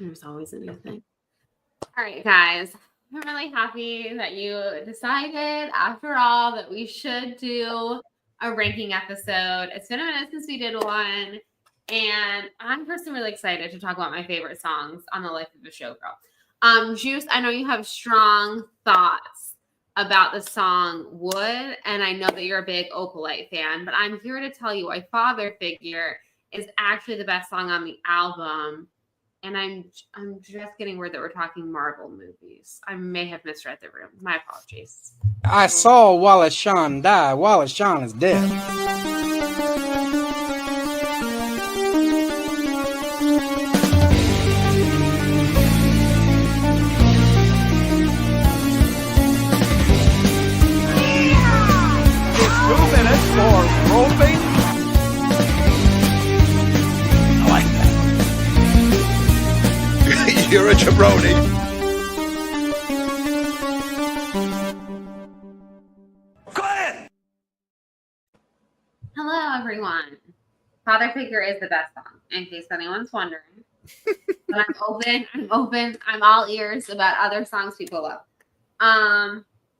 There's always a new thing. All right, guys. I'm really happy that you decided, after all, that we should do a ranking episode. It's been a minute since we did one, and I'm personally really excited to talk about my favorite songs on the Life of a Showgirl. Juice, I know you have strong thoughts about the song Wood, and I know that you're a big Opalite fan, but I'm here to tell you why Father Figure is actually the best song on the album. And I'm just getting word that we're talking Marvel movies. I may have misread the room. My apologies. I saw Wallace Shawn die. Wallace Shawn is dead. It's 2 minutes for roping. I like that. You're a jabroni. Go ahead. Hello, everyone. Father Figure is the best song, in case anyone's wondering. But I'm open. I'm all ears about other songs people love.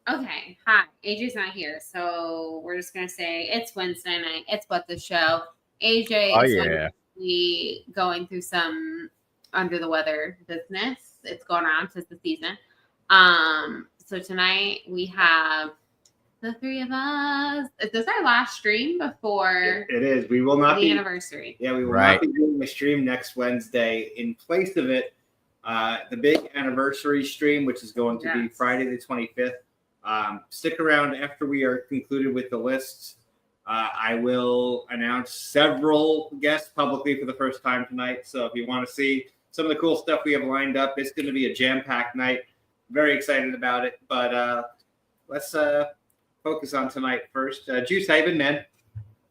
Okay. Hi. AJ's not here, so we're just gonna say it's Wednesday night. It's What the Show. AJ is going to be going through some under the weather business. It's going around, 'tis the season. So tonight we have the three of us. Is this our last stream before It is. We will not the be anniversary? Yeah, we will not be doing the stream next Wednesday. In place of it, the big anniversary stream, which is going to be Friday the 25th. Stick around after we are concluded with the lists. I will announce several guests publicly for the first time tonight. So if you want to see some of the cool stuff we have lined up, it's going to be a jam-packed night. Very excited about it. But let's focus on tonight first. Juice, how you been, man?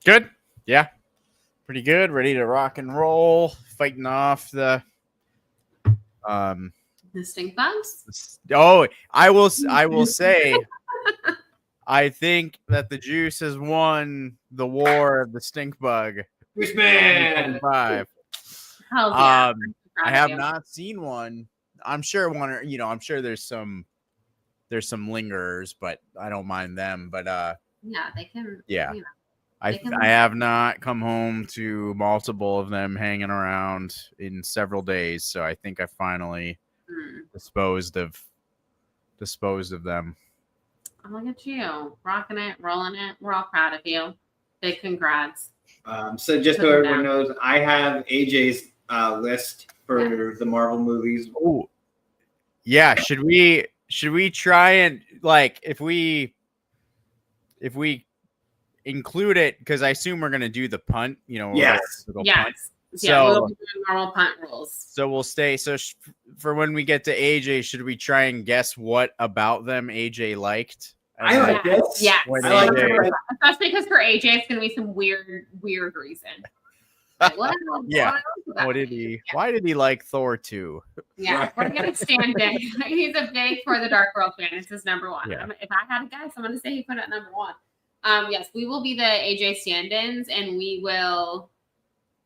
Good. Yeah. Pretty good. Ready to rock and roll. Fighting off the stink bugs. Oh, I will say I think that the Juice has won the war of the stink bug. Juice man. Hell yeah. I have not seen one. I'm sure I'm sure there's some lingerers, but I don't mind them. But yeah, they can. Yeah, I have not come home to multiple of them hanging around in several days, so I think I finally disposed of them. Look at you, rocking it, rolling it. We're all proud of you. Big congrats. So just so everyone knows, I have AJ's list for the Marvel movies. Oh, yeah. Should we try and if we include it, because I assume we're gonna do the punt. Yes. Punt. Yeah, we'll be doing normal punt rules. So we'll stay. So for when we get to AJ, should we try and guess what about them AJ liked? I like this. Yeah, especially because for AJ, it's gonna be some weird reason. Like, what did he? Yeah. Why did he like Thor 2? Yeah, we're gonna stand big. He's a big For the Dark World fan. It's his number one. Yeah. If I had a guess, I'm gonna say he put it at number one. Yes, we will be the AJ stand-ins, and we will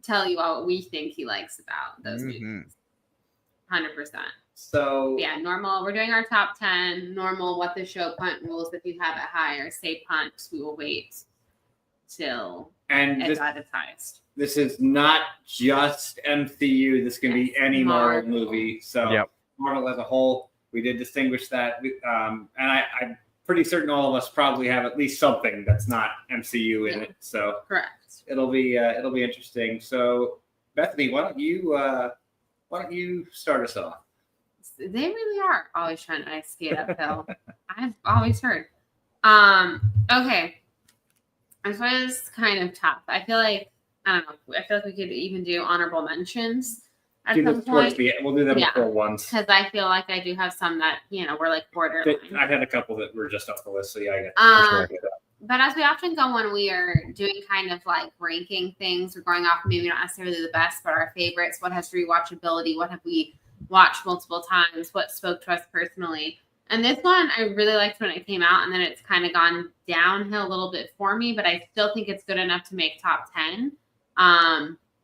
tell you what we think he likes about those movies. 100%. So yeah, normal. We're doing our top 10 normal What the Show punt rules. If you have it higher, say punt. We will wait till it's at its highest. This is not just MCU. This can be any Marvel movie. So Marvel as a whole, we did distinguish that. And I'm pretty certain all of us probably have at least something that's not MCU in it. So correct. It'll be interesting. So Bethany, why don't you start us off? They really are always trying to ice skate uphill. I've always heard. Okay. This was kind of tough. I feel like I don't know. I feel like we could even do honorable mentions at some point. We'll do them before ones. Because I feel like I do have some that, we're like borderline. I've had a couple that were just off the list, so yeah, I get But as we often go when we are doing kind of like ranking things, we're going off maybe not necessarily the best, but our favorites. What has rewatchability? What have we watched multiple times? What spoke to us personally? And this one I really liked when it came out, and then it's kind of gone downhill a little bit for me, but I still think it's good enough to make top 10.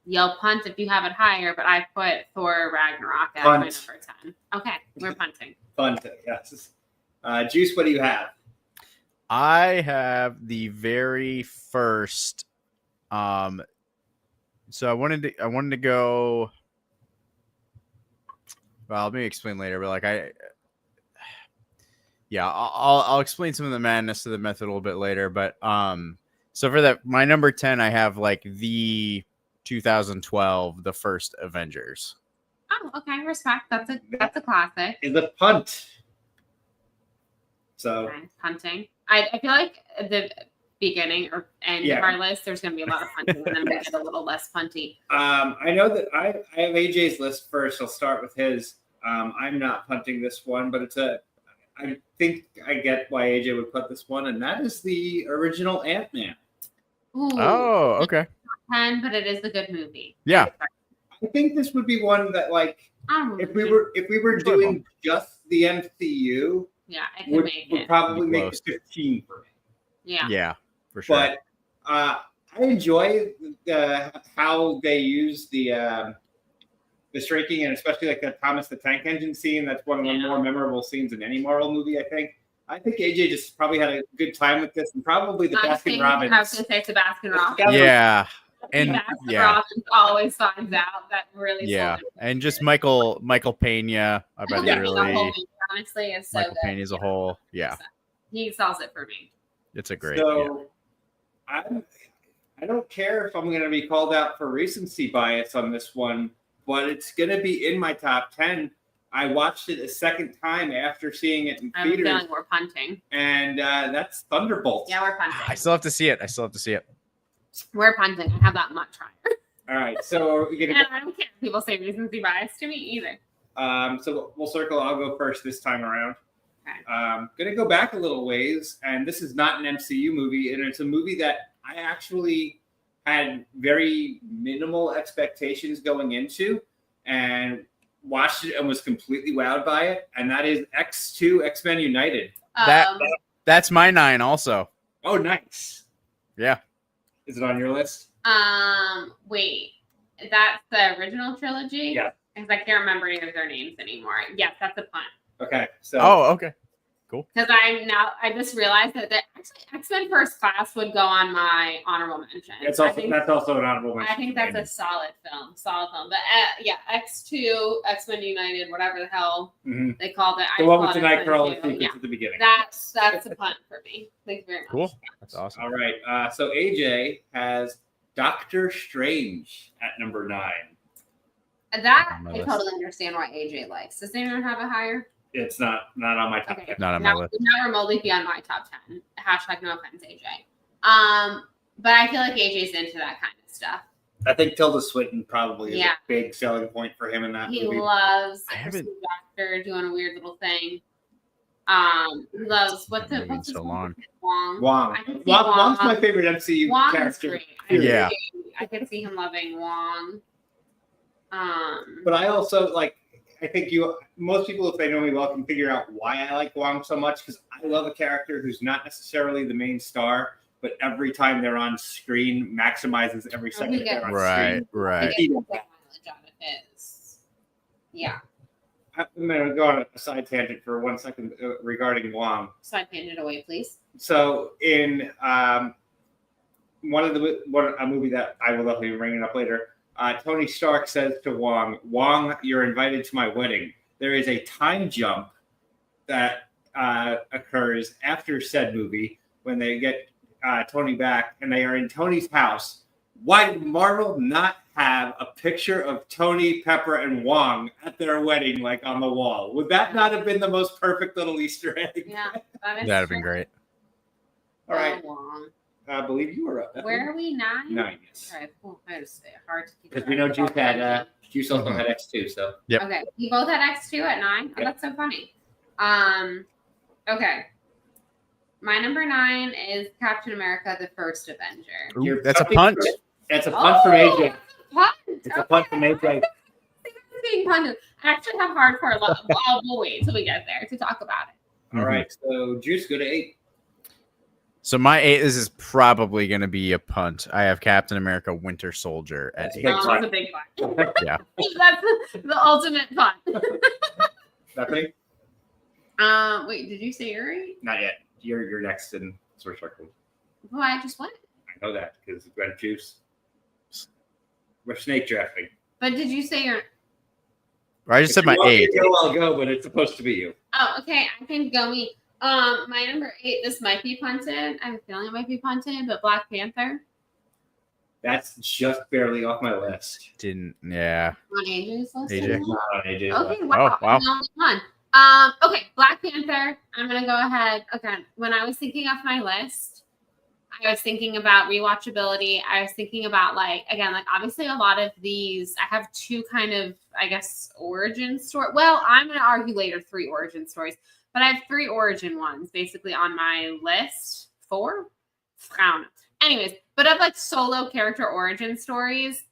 You'll punt if you have it higher, but I put Thor Ragnarok at Punt. my number 10. Okay, we're punting. Punt, yes. Juice, what do you have? I have the very first. So I wanted to go. Well, let me explain later. But like I'll explain some of the madness of the method a little bit later. But so for that, my number 10, I have like the 2012, the first Avengers. Oh, okay, respect. That's a classic. Is a punt. So Okay, punting. I feel like at the beginning or end of our list, there's going to be a lot of punting, and then we get a little less punty. I know that I have AJ's list first. I'll start with his. I'm not punting this one, but I think I get why AJ would put this one, and that is the original Ant-Man. Ooh, Oh, okay. 10, but it is a good movie. Yeah. I think this would be one that, like, if we were doing just the MCU, I could make would it. probably make it 15 for me. Yeah. Yeah, for sure. But I enjoy how they use the shrinking, and especially like the Thomas the Tank Engine scene. That's one of the more memorable scenes in any Marvel movie, I think. I think AJ just probably had a good time with this, and probably the Baskin Robbins. I was going to say it's a Baskin Robbins. Yeah. And Baskin Robbins always finds out that really sold it. And just Michael Pena, I bet really honestly is so Michael good. Pena as a whole. Yeah. He sells it for me. It's a great. So I don't care if I'm going to be called out for recency bias on this one, but it's going to be in my top 10. I watched it a second time after seeing it in theaters. I'm feeling we're punting. And that's Thunderbolt. Yeah, we're punting. I still have to see it. We're punting. I have that much higher. All right. So I don't care if people say recency bias to me either. So we'll circle. I'll go first this time around. Okay. Gonna go back a little ways, and this is not an MCU movie, and it's a movie that I actually had very minimal expectations going into, and watched it and was completely wowed by it, and that is X2 X-Men United. That's my 9 also. Oh, nice. Yeah. Is it on your list? Wait, that's the original trilogy? Yeah. Because I can't remember any of their names anymore. Yes, that's a punt. Okay. So. Oh, okay. Cool. Because I just realized that actually X-Men First Class would go on my honorable mention. That's also an honorable mention. I think that's a solid film. But X2, X-Men United, whatever the hell they called it. The one with the Nightcrawler sequence at the beginning. That's a punt for me. Thank you very much. Cool. That's awesome. All right. So AJ has Doctor Strange at number 9. That I totally understand why AJ likes. Does anyone have a higher? It's not on my top 10. Not on my list. Not remotely be on my top 10. # no offense, AJ. But I feel like AJ's into that kind of stuff. I think Tilda Swinton probably is a big selling point for him in that movie. He loves the doctor doing a weird little thing. He loves what's so long. Wong. Wong's my favorite MCU character. Yeah. I could see him loving Wong. But I also I think most people, if they know me well, can figure out why I like Wong so much, because I love a character who's not necessarily the main star, but every time they're on screen, maximizes every second they're on screen. Right. Yeah. I'm going to go on a side tangent for 1 second regarding Wong. Side tangent away, please. So in a movie that I will definitely bring it up later, Tony Stark says to Wong, you're invited to my wedding. There is a time jump that occurs after said movie when they get Tony back and they are in Tony's house. Why did Marvel not have a picture of Tony, Pepper, and Wong at their wedding, on the wall? Would that not have been the most perfect little Easter egg? Yeah, that'd have been great. All right. Wong. I believe you were up. Where are we? 9? 9, yes. All right, cool. I just say hard to keep. Because we know Juice also had X2, so. Yep. Okay, you both had X2 at 9. Oh, that's so funny. Okay. My number 9 is Captain America: The First Avenger. Ooh, that's a punt. That's a punt from AJ. Punt. It's a punt from AJ. Being punted. I actually have hardcore love. We'll wait till we get there to talk about it. All right, so Juice, go to 8. So my 8, this is probably going to be a punt. I have Captain America Winter Soldier at 8. Oh, that's a big one. Yeah. That's the ultimate fun. Stephanie? Wait, did you say you're right? Not yet. You're next in Sword Circle. Oh, I just went. I know that because red juice. We're snake drafting. But did you say you're? I just said my 8. I'll go, but it's supposed to be you. Oh, okay. I can go me. My number 8. This might be punted. I have a feeling it might be punted, but Black Panther. That's just barely off my list. Yeah. On AJ's list. AJ. Not on AJ's Okay. list. Wow. Oh, wow. I'm the only one. Okay. Black Panther. I'm gonna go ahead. Okay. When I was thinking of my list, I was thinking about rewatchability. I was thinking about obviously a lot of these. I have 2 kind of, I guess, origin story. Well, I'm gonna argue later 3 origin stories. But I have 3 origin ones basically on my list. 4? I don't know. Anyways, but of solo character origin stories,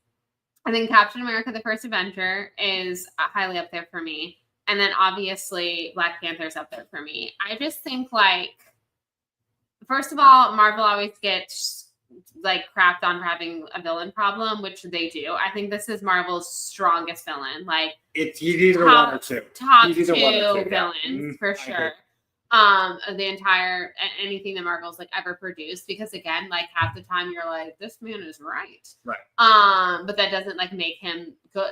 I think Captain America: The First Avenger is highly up there for me. And then obviously Black Panther's up there for me. I just think first of all, Marvel always gets crapped on for having a villain problem, which they do. I think this is Marvel's strongest villain. It's either one or two. Top He's 2 either one or two, yeah. villains for I sure. Of the entire anything that Marvel's ever produced, because again, half the time you're this man is right. But that doesn't make him good.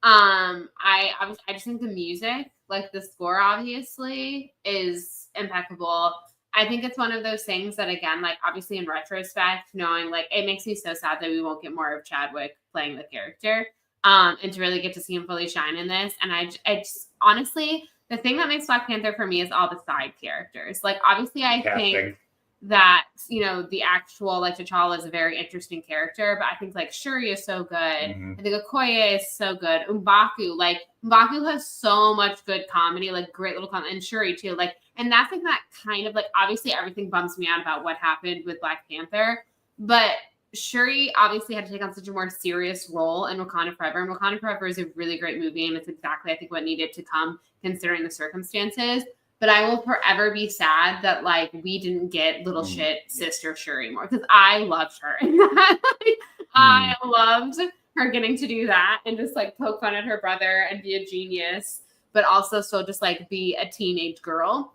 I just think the music, the score obviously is impeccable. I think it's one of those things that, again, obviously in retrospect, knowing it makes me so sad that we won't get more of Chadwick playing the character, and to really get to see him fully shine in this. And I just honestly, the thing that makes Black Panther for me is all the side characters. Obviously, I think that the actual T'Challa is a very interesting character, but I think Shuri is so good. Mm-hmm. I think Okoye is so good. M'Baku has so much good comedy, great little comedy, and Shuri too. And that's that kind of obviously everything bums me out about what happened with Black Panther, but Shuri obviously had to take on such a more serious role in Wakanda Forever. And Wakanda Forever is a really great movie, and it's exactly, I think, what needed to come considering the circumstances. But I will forever be sad that we didn't get little shit sister Shuri more, because I loved her. I loved her getting to do that and just poke fun at her brother and be a genius, but also still just be a teenage girl.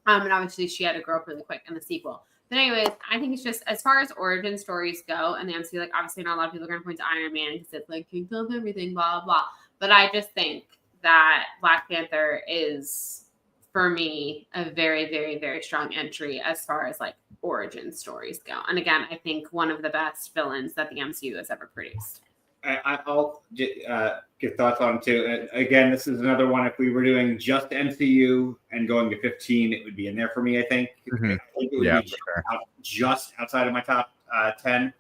And obviously she had to grow up really quick in the sequel. But anyways, I think it's just, as far as origin stories go, and the MCU, obviously not a lot of people are going to point to Iron Man because it's kicked off everything, blah, blah. But I just think that Black Panther is, for me, a very, very, very strong entry as far as origin stories go. And again, I think one of the best villains that the MCU has ever produced. I'll give thoughts on it too. Again, this is another one. If we were doing just MCU and going to 15, it would be in there for me, I think. Mm-hmm. I think it would be just outside of my top 10.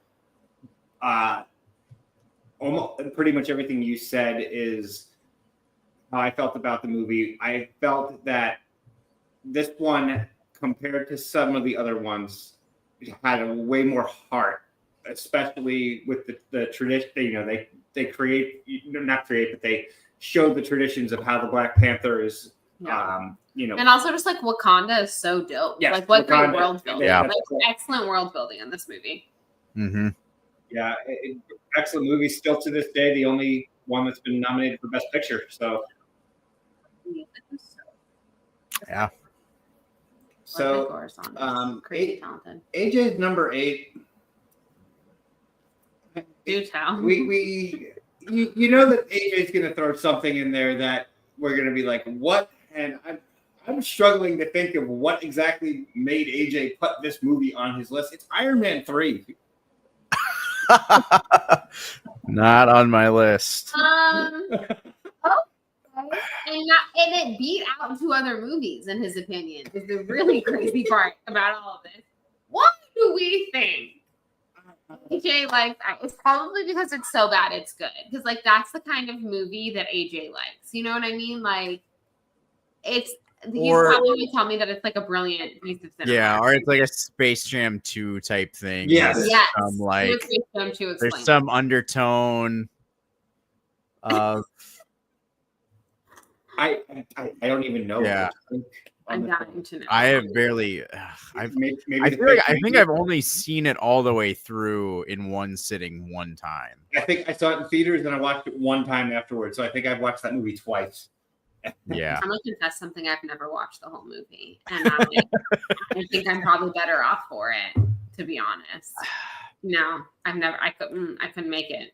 Almost pretty much everything you said is how I felt about the movie. I felt that this one, compared to some of the other ones, had a way more heart, especially with the tradition. They create, not create, but they showed the traditions of how the Black Panther is. And also just Wakanda is so dope. Yes, what great world building. Yeah. Excellent world building in this movie. Mm-hmm. Yeah, excellent movie. Still to this day, the only one that's been nominated for Best Picture. So. Yeah. So, crazy talented. AJ's number 8. Do tell. You know that AJ's going to throw something in there that we're going to be what? And I'm struggling to think of what exactly made AJ put this movie on his list. It's Iron Man 3. Not on my list. And it beat out 2 other movies, in his opinion, is the really crazy part about all of this. What do we think AJ likes? It's probably because it's so bad it's good. Because that's the kind of movie that AJ likes. You know what I mean? He's probably going to tell me that it's a brilliant piece of cinema. Yeah, or it's a Space Jam 2 type thing. Yes. There's some undertone of. I don't even know. Yeah. I'm dying to know. I have barely. Maybe I the feel like fifth I think movie. I've only seen it all the way through in one sitting one time. I think I saw it in theaters and I watched it one time afterwards. So I think I've watched that movie twice. Yeah. I'm gonna confess something. I've never watched the whole movie, and I think I'm probably better off for it. To be honest, no, I've never. I couldn't make it.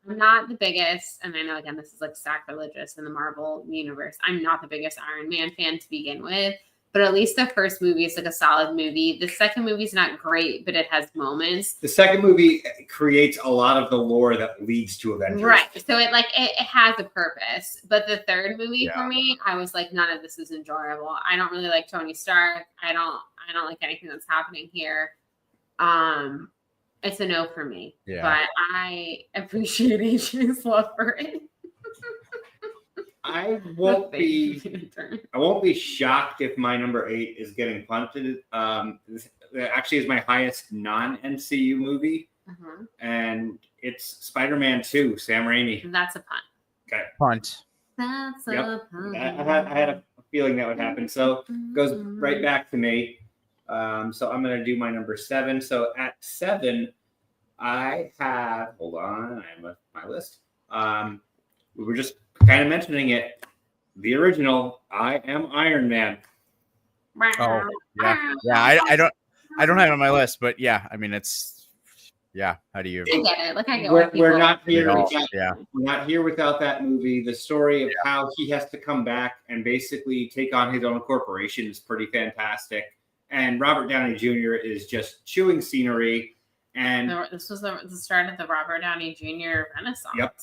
I'm not the biggest, and I know again this is like sacrilegious in the Marvel universe. I'm not the biggest Iron Man fan to begin with, but at least the first movie is like a solid movie. The second movie is not great, but it has moments. The second movie creates a lot of the lore that leads to Avengers. Right. So it has a purpose. But the third movie for me, I was like, none of this is enjoyable. I don't really like Tony Stark. I don't like anything that's happening here. It's a no for me. Yeah. But I appreciate AJ's love for it. I won't be shocked if my number 8 is getting punted. This actually is my highest non-MCU movie, and it's Spider-Man 2, Sam Raimi. That's a punt. Okay. Punt. That's a punt. I had a feeling that would happen, so it goes right back to me. So I'm going to do my number 7. So at 7, I have. Hold on, I have my list. We were just kind of mentioning it. The original, I Am Iron Man. Oh, yeah. I don't have it on my list, but yeah, I mean it's how do you I get it. Like I get we're not here we're not here without that movie. The story of how he has to come back and basically take on his own corporation is pretty fantastic. And Robert Downey Jr. is just chewing scenery. And this was the start of the Robert Downey Jr. Renaissance. Yep.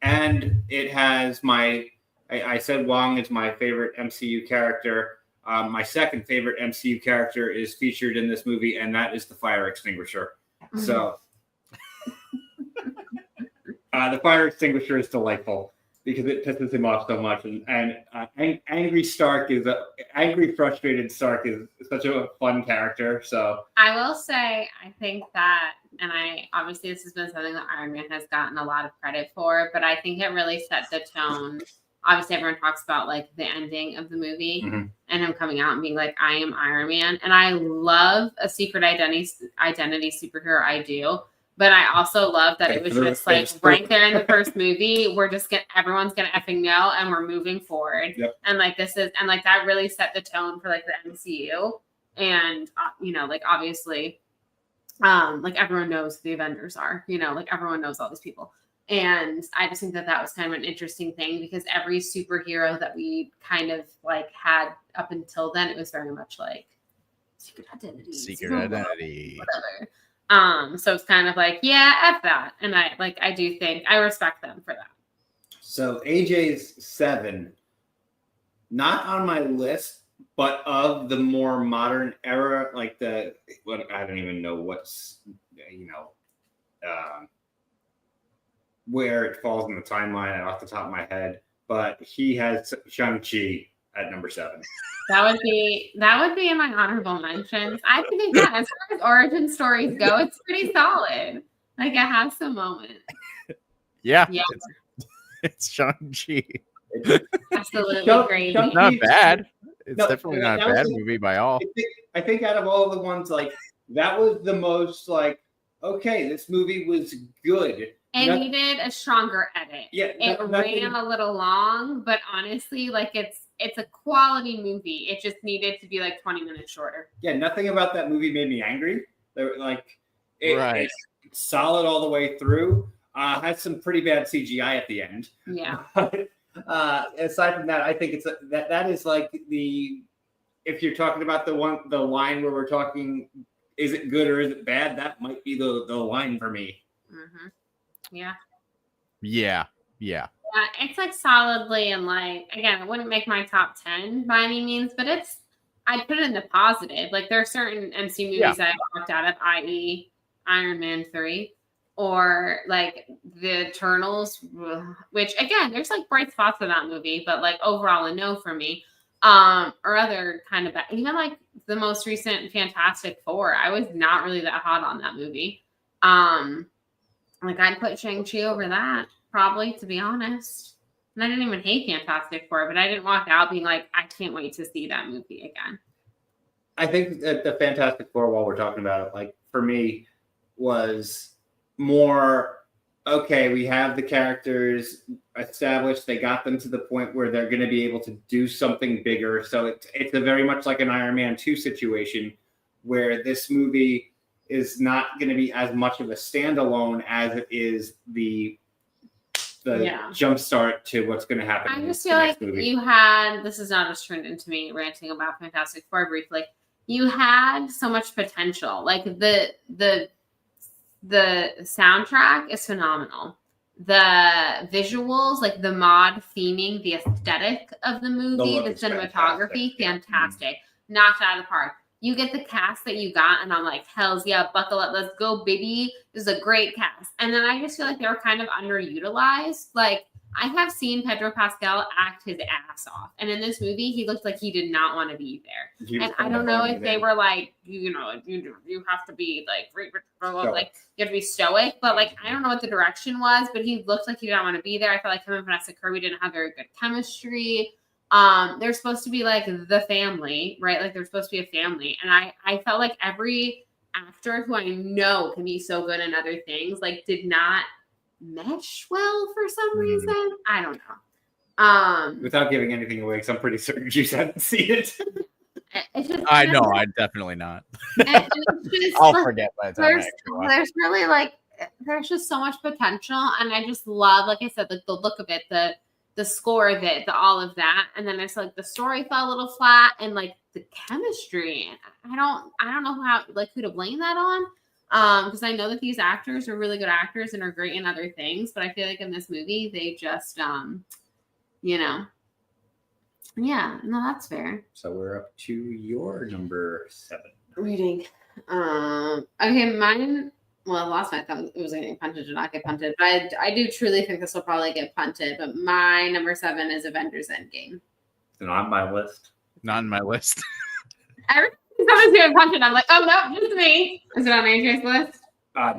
And it has I said Wong is my favorite MCU character. My second favorite MCU character is featured in this movie, and that is the fire extinguisher. So the fire extinguisher is delightful because it pisses him off so much. And angry, frustrated Stark is such a fun character. So I will say, I think that, and obviously this has been something that Iron Man has gotten a lot of credit for, but I think it really set the tone. Obviously, everyone talks about like the ending of the movie and him coming out and being like, I am Iron Man. And I love a secret identity superhero. I do. But I also love that it was just like right there in the first movie. Everyone's gonna effing know, and we're moving forward. Yep. And like that really set the tone for like the MCU. And like obviously, like everyone knows who the Avengers are. Like everyone knows all these people. And I just think that was kind of an interesting thing because every superhero that we kind of like had up until then, it was very much like secret identity, whatever. So it's kind of like, F that. And I do think I respect them for that. So AJ's 7, not on my list, but of the more modern era, like I don't even know what's, where it falls in the timeline off the top of my head, but he has Shang-Chi at number 7. That would be in my honorable mentions. I think that as far as origin stories go, it's pretty solid. Like it has some moments. Yeah. It's Shang-Chi. Absolutely crazy. Not bad. It's definitely not a bad movie by all. I think out of all of the ones, like that was the most like, okay, this movie was good. It needed a stronger edit. Yeah, it ran a little long, but honestly, like it's a quality movie. It just needed to be like 20 minutes shorter. Yeah, nothing about that movie made me angry. It's solid all the way through. Had some pretty bad CGI at the end. Yeah. Aside from that, I think that is like if you're talking about the line where we're talking, is it good or is it bad? That might be the line for me. Mm-hmm. Yeah. Yeah. It's like solidly and like, again, it wouldn't make my top 10 by any means, but I'd put it in the positive. Like there are certain MC movies that I walked out of, i.e. Iron Man 3 or like The Eternals, which again, there's like bright spots in that movie, but like overall a no for me. Or other kind of, even like the most recent Fantastic Four, I was not really that hot on that movie. Like I'd put Shang-Chi over that, probably, to be honest. And I didn't even hate Fantastic Four, but I didn't walk out being like, I can't wait to see that movie again. I think that the Fantastic Four, while we're talking about it, like for me, was more okay. We have the characters established; they got them to the point where they're going to be able to do something bigger. So it's a very much like an Iron Man 2 situation, where this movie is not going to be as much of a standalone as it is the jump start to what's going to happen. I just feel like you had, this is not just turned into me ranting about Fantastic Four briefly. You had so much potential. Like the soundtrack is phenomenal. The visuals, like the mod theming, the aesthetic of the movie, the cinematography, fantastic. Knocked out of the park. You get the cast that you got, and I'm like, hells yeah, buckle up, let's go, baby. This is a great cast. And then I just feel like they were kind of underutilized. Like, I have seen Pedro Pascal act his ass off. And in this movie, he looked like he did not want to be there. And I don't know if they were like, you have to be like you have to be stoic. But like, I don't know what the direction was, but he looked like he didn't want to be there. I felt like him and Vanessa Kirby didn't have very good chemistry. They're supposed to be like the family, right? Like they're supposed to be a family. And I felt like every actor who I know can be so good in other things, like did not mesh well for some reason. I don't know. Without giving anything away, because I'm pretty certain you haven't seen it. I know, I definitely not. Just, I'll forget by the time there's really like there's just so much potential, and I just love, like I said, like the look of it, the score of it, all of that, and then it's like the story fell a little flat, and like the chemistry. I don't know who to blame that on. Because I know that these actors are really good actors and are great in other things, but I feel like in this movie they just, yeah, no, that's fair. So we're up to your number 7. Reading. Okay, mine. Well, last night I thought it was going to get punted or not get punted, but I do truly think this will probably get punted. But my number 7 is Avengers Endgame. It's not on my list. Not on my list. Someone's getting punted. I'm like, oh no, just me. Is it on AJ's list?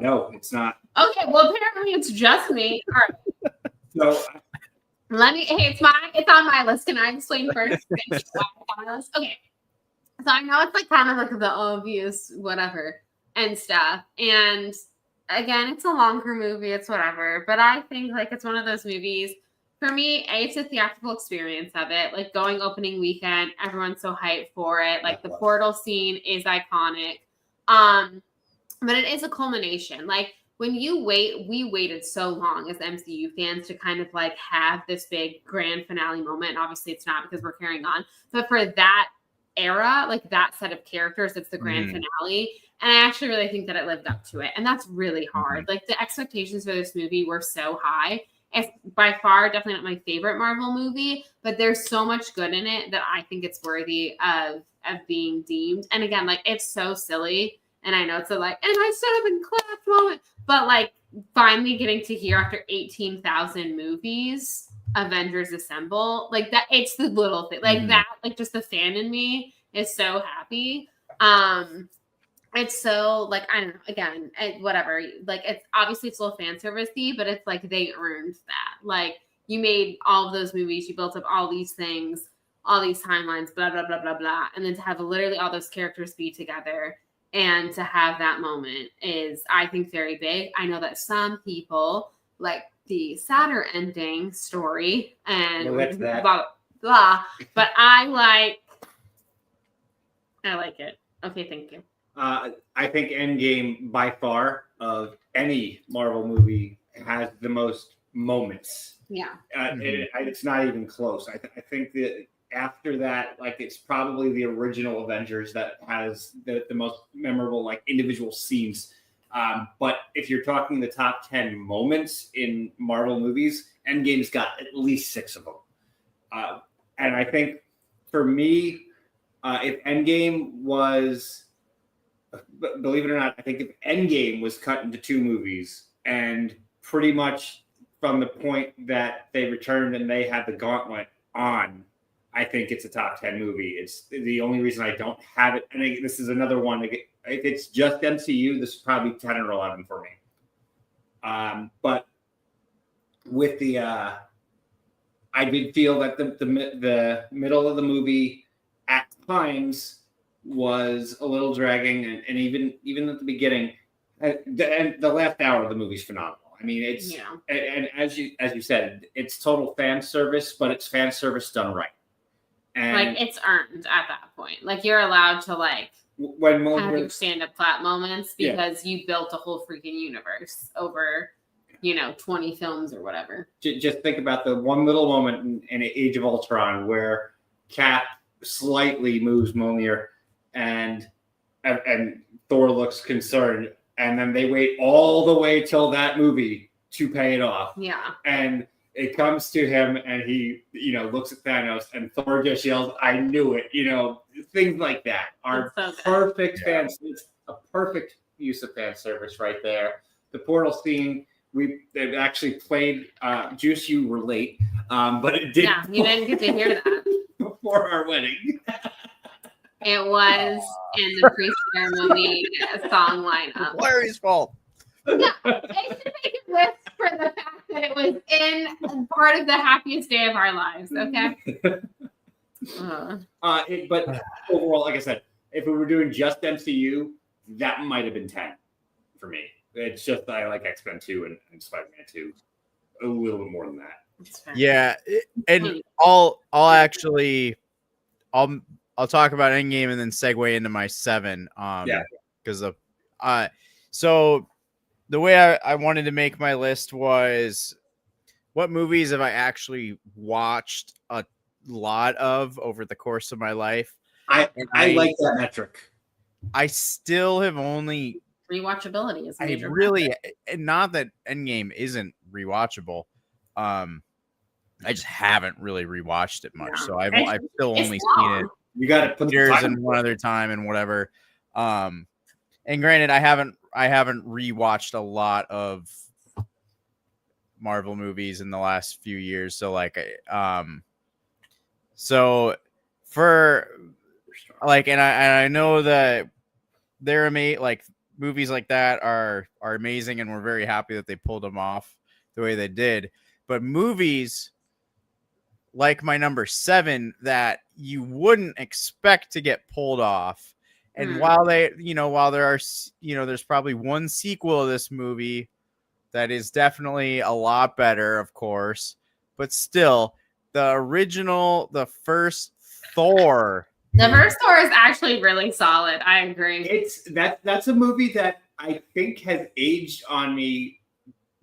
No, it's not. Okay, well apparently it's just me. All right. So it's on my list. Can I explain first? Okay. So I know it's like kind of like the obvious whatever and stuff. And again, it's a longer movie, it's whatever. But I think like it's one of those movies. For me, it's a theatrical experience of it. Like going opening weekend, everyone's so hyped for it. Like the portal scene is iconic. But it is a culmination. Like when you we waited so long as MCU fans to kind of like have this big grand finale moment. Obviously it's not because we're carrying on. But for that era, like that set of characters, it's the grand finale. And I actually really think that it lived up to it. And that's really hard. Like the expectations for this movie were so high. It's by far definitely not my favorite Marvel movie, but there's so much good in it that I think it's worthy of being deemed. And again, like it's so silly. And I know it's a like, and I stood up and clapped moment, but like finally getting to hear after 18,000 movies, Avengers Assemble, like that, it's the little thing like that, like just the fan in me is so happy. It's so like, I don't know, again, whatever, like it's obviously it's a little fan service-y, but it's like they earned that. Like you made all of those movies, you built up all these things, all these timelines, blah, blah, blah, blah, blah. And then to have literally all those characters be together and to have that moment is, I think, very big. I know that some people like the sadder ending story and blah, blah, blah, but I like it. Okay, thank you. I think Endgame, by far, of any Marvel movie, has the most moments. Yeah. It's not even close. I think that after that, like, it's probably the original Avengers that has the most memorable, like, individual scenes. But if you're talking the top 10 moments in Marvel movies, Endgame's got at least 6 of them. And I think, for me, if Endgame was... Believe it or not, I think if Endgame was cut into 2 movies and pretty much from the point that they returned and they had the gauntlet on, I think it's a top 10 movie. It's the only reason I don't have it. And this is another one. If it's just MCU, this is probably 10 or 11 for me. But with the, I did feel that the middle of the movie at times was a little dragging, and even at the beginning, and the last hour of the movie is phenomenal. I mean, it's and as you said, it's total fan service, but it's fan service done right. And like it's earned at that point. Like you're allowed to like when have your stand-up clap moments because you built a whole freaking universe over 20 films or whatever. Just think about the one little moment in Age of Ultron where Cap slightly moves Mjolnir and Thor looks concerned, and then they wait all the way till that movie to pay it off. Yeah. And it comes to him and he, looks at Thanos and Thor just yells, "I knew it." Things like that are perfect fans. It's a perfect use of fan service right there. The portal scene, they've actually played Juice, you were late, but it did. Yeah, you didn't get to hear that. Before our wedding. It was in the pre-ceremony song lineup. Larry's fault. Yeah, I should make a list for the fact that it was in part of the happiest day of our lives. Okay. But overall, like I said, if we were doing just MCU, that might have been 10 for me. It's just I like X-Men 2 and Spider-Man 2 a little bit more than that. Yeah, and I'll talk about Endgame and then segue into my 7. Because of so the way I wanted to make my list was what movies have I actually watched a lot of over the course of my life. I like that metric. I still have only rewatchability is major. Not that Endgame isn't rewatchable. I just haven't really rewatched it much, so I've still only seen it. You got to put years and one other time and whatever. And granted, I haven't rewatched a lot of Marvel movies in the last few years. So so for like, and I know that they're amazing. Like movies like that are amazing, and we're very happy that they pulled them off the way they did. But movies like my number 7 that you wouldn't expect to get pulled off. And while there are, there's probably one sequel of this movie that is definitely a lot better, of course, but still the original, first Thor. The first Thor is actually really solid. I agree. That's a movie that I think has aged on me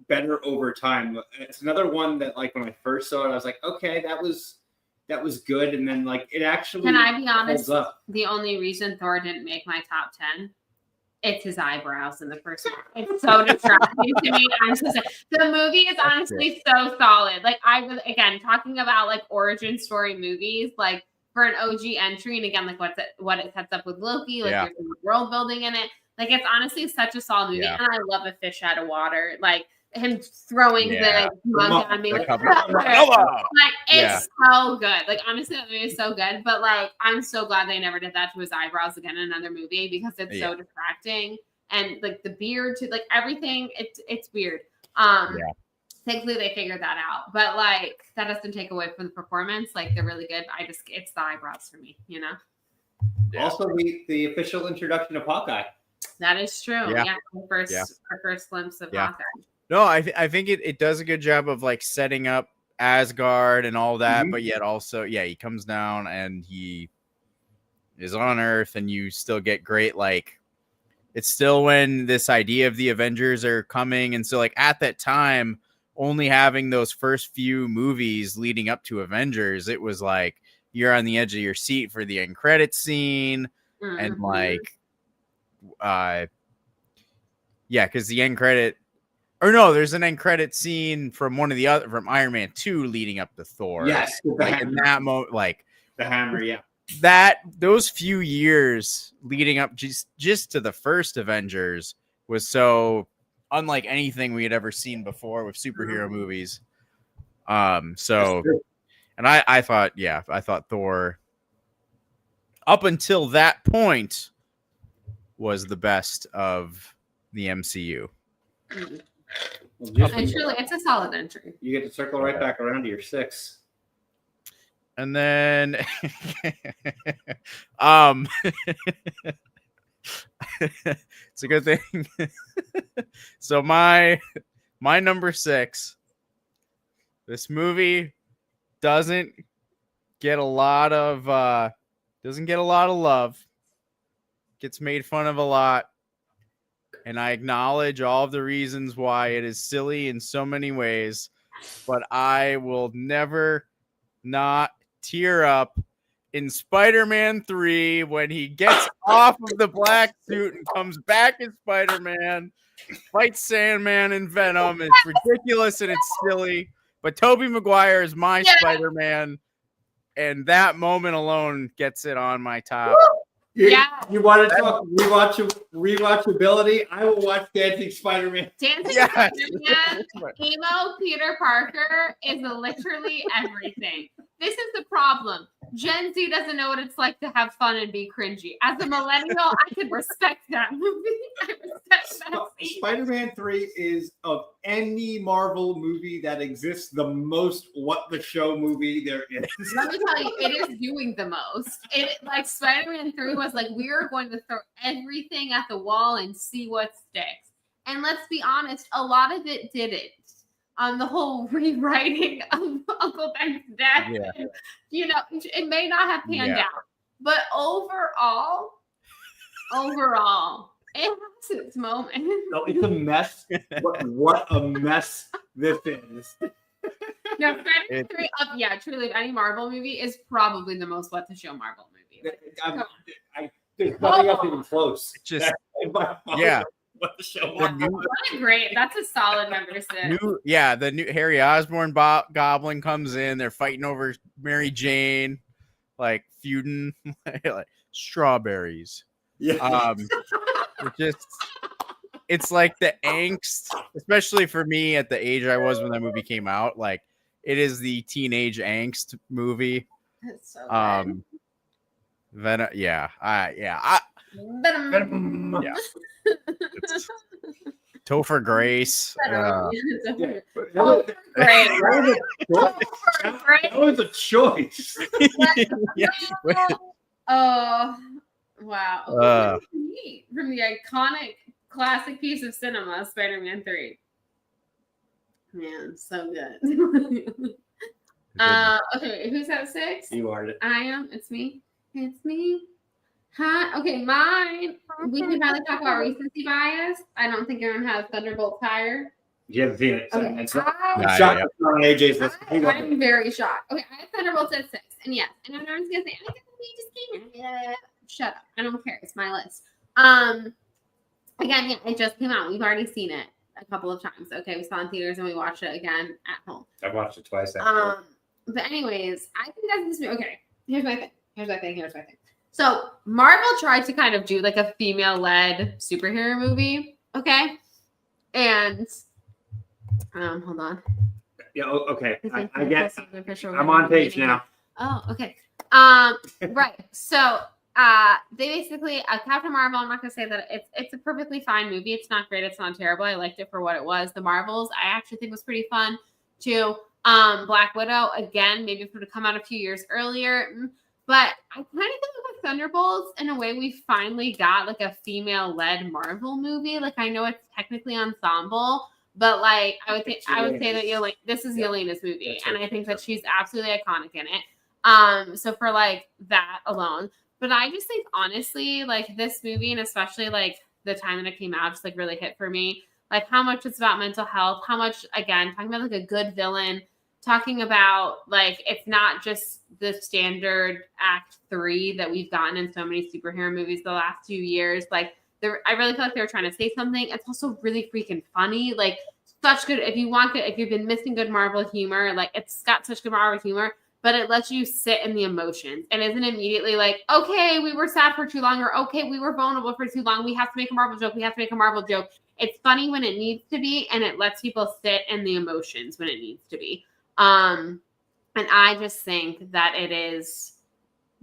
better over time. It's another one that, like, when I first saw it, I was like, okay, that was good, and then like it actually. Can I be honest? The only reason Thor didn't make my top 10, it's his eyebrows in the first one. It's so distracting to me. I'm so sad. The movie is honestly so solid. Like I was talking about like origin story movies, like for an OG entry, and again, like what it sets up with Loki, like there's world building in it. Like it's honestly such a solid movie, and I love a fish out of water. Like him throwing the mug on me, it's so good. Like honestly, that movie is so good. But like, I'm so glad they never did that to his eyebrows again in another movie because it's so distracting, and like the beard too, like everything. It's weird. Thankfully they figured that out, but like that doesn't take away from the performance. Like they're really good. It's the eyebrows for me, Also, the official introduction of Hawkeye. That is true. Our first glimpse of Hawkeye. No, I think it does a good job of like setting up Asgard and all that, but yet also, he comes down and he is on Earth, and you still get great, like, it's still when this idea of the Avengers are coming, and so like at that time, only having those first few movies leading up to Avengers, it was like you're on the edge of your seat for the end credit scene, and like, because the end credit. Or no, there's an end credit scene from from Iron Man 2 leading up to Thor. Yes, like in that moment, like the hammer, those few years leading up just to the first Avengers was so unlike anything we had ever seen before with superhero movies. So, and I thought Thor up until that point was the best of the MCU. And truly, it's a solid entry. You get to circle right back around to your 6. And then it's a good thing. So my number 6, this movie doesn't get a lot of love. Gets made fun of a lot. And I acknowledge all of the reasons why it is silly in so many ways, but I will never not tear up in Spider-Man 3 when he gets off of the black suit and comes back as Spider-Man, fights Sandman and Venom. It's ridiculous and it's silly, but Tobey Maguire is my Spider-Man, and that moment alone gets it on my top. You want to talk rewatchability? I will watch Dancing Spider-Man. Dancing Spider-Man, emo Peter Parker is literally everything. This is the problem. Gen Z doesn't know what it's like to have fun and be cringy. As a millennial, I can respect that movie. I respect that scene. Spider-Man 3 is of any Marvel movie that exists the most what the show movie there is. Let me tell you, it is doing the most. Like Spider-Man 3 was like, we are going to throw everything at the wall and see what sticks. And let's be honest, a lot of it didn't. On the whole rewriting of Uncle Ben's death, it may not have panned out, but overall, it has its moment. No, it's a mess. What a mess this is. No, Spider-Man 3, truly, of any Marvel movie is probably the most what the show Marvel movie. There's nothing else even close. It's just, what the show That's a solid number 6. The new Harry Osborn Goblin comes in. They're fighting over Mary Jane, like feuding, like strawberries. Yeah. It's like the angst, especially for me at the age I was when that movie came out. Like it is the teenage angst movie. That's so good. Venom, Venom. Yeah. Topher Grace. That was a choice. Oh, wow. From the iconic classic piece of cinema, Spider-Man 3. Man, so good. Okay, who's at 6? You are it. I am. It's me. It's me. Hi. Okay, mine. We can finally talk about recency bias. I don't think everyone has Thunderbolt higher. You haven't seen it. So Okay. it's shocked on AJ's list. I'm very shocked. Okay, I have Thunderbolts at 6. And yes, and I'm just gonna say, I think we just came out. Shut up. I don't care. It's my list. Again, it just came out. We've already seen it a couple of times. Okay, we saw it in theaters and we watched it again at home. I've watched it twice. Actually. But anyways, I think that's just okay. Here's my thing. So Marvel tried to kind of do like a female-led superhero movie, okay? And hold on. Yeah. Okay. I get. I'm I'm on page now. Oh, okay. Right. So they basically Captain Marvel. I'm not gonna say that it's a perfectly fine movie. It's not great. It's not terrible. I liked it for what it was. The Marvels, I actually think was pretty fun too. Black Widow, again, maybe if it would have come out a few years earlier. But I kind of think with Thunderbolts, in a way, we finally got like a female-led Marvel movie. Like I know it's technically ensemble, but like I would say that this is Yelena's movie, and I think that she's absolutely iconic in it. So for like that alone, but I just think honestly, like this movie, and especially like the time that it came out, just like really hit for me. Like how much it's about mental health, how much again talking about like a good villain. Talking about like it's not just the standard Act 3 that we've gotten in so many superhero movies the last few years. Like I really feel like they were trying to say something. It's also really freaking funny. Like such good. If you've been missing good Marvel humor, like it's got such good Marvel humor, but it lets you sit in the emotions and isn't immediately like, okay, we were sad for too long, or okay, we were vulnerable for too long. We have to make a Marvel joke. It's funny when it needs to be, and it lets people sit in the emotions when it needs to be. And I just think that it is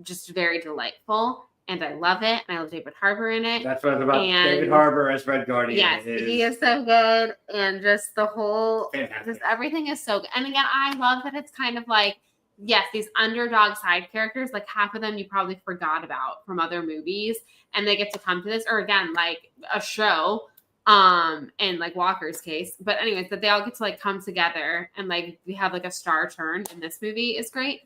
just very delightful, and I love it. And I love David Harbour in it. That's what it's about. David Harbour as Red Guardian. Yes, he is so good, and just the whole, fantastic. just everything is so good. And again, I love that it's kind of like yes, these underdog side characters, like half of them you probably forgot about from other movies, and they get to come to this, or again, like a show, in like Walker's case. But anyways, that they all get to like come together and like we have like a star turn in this movie is great.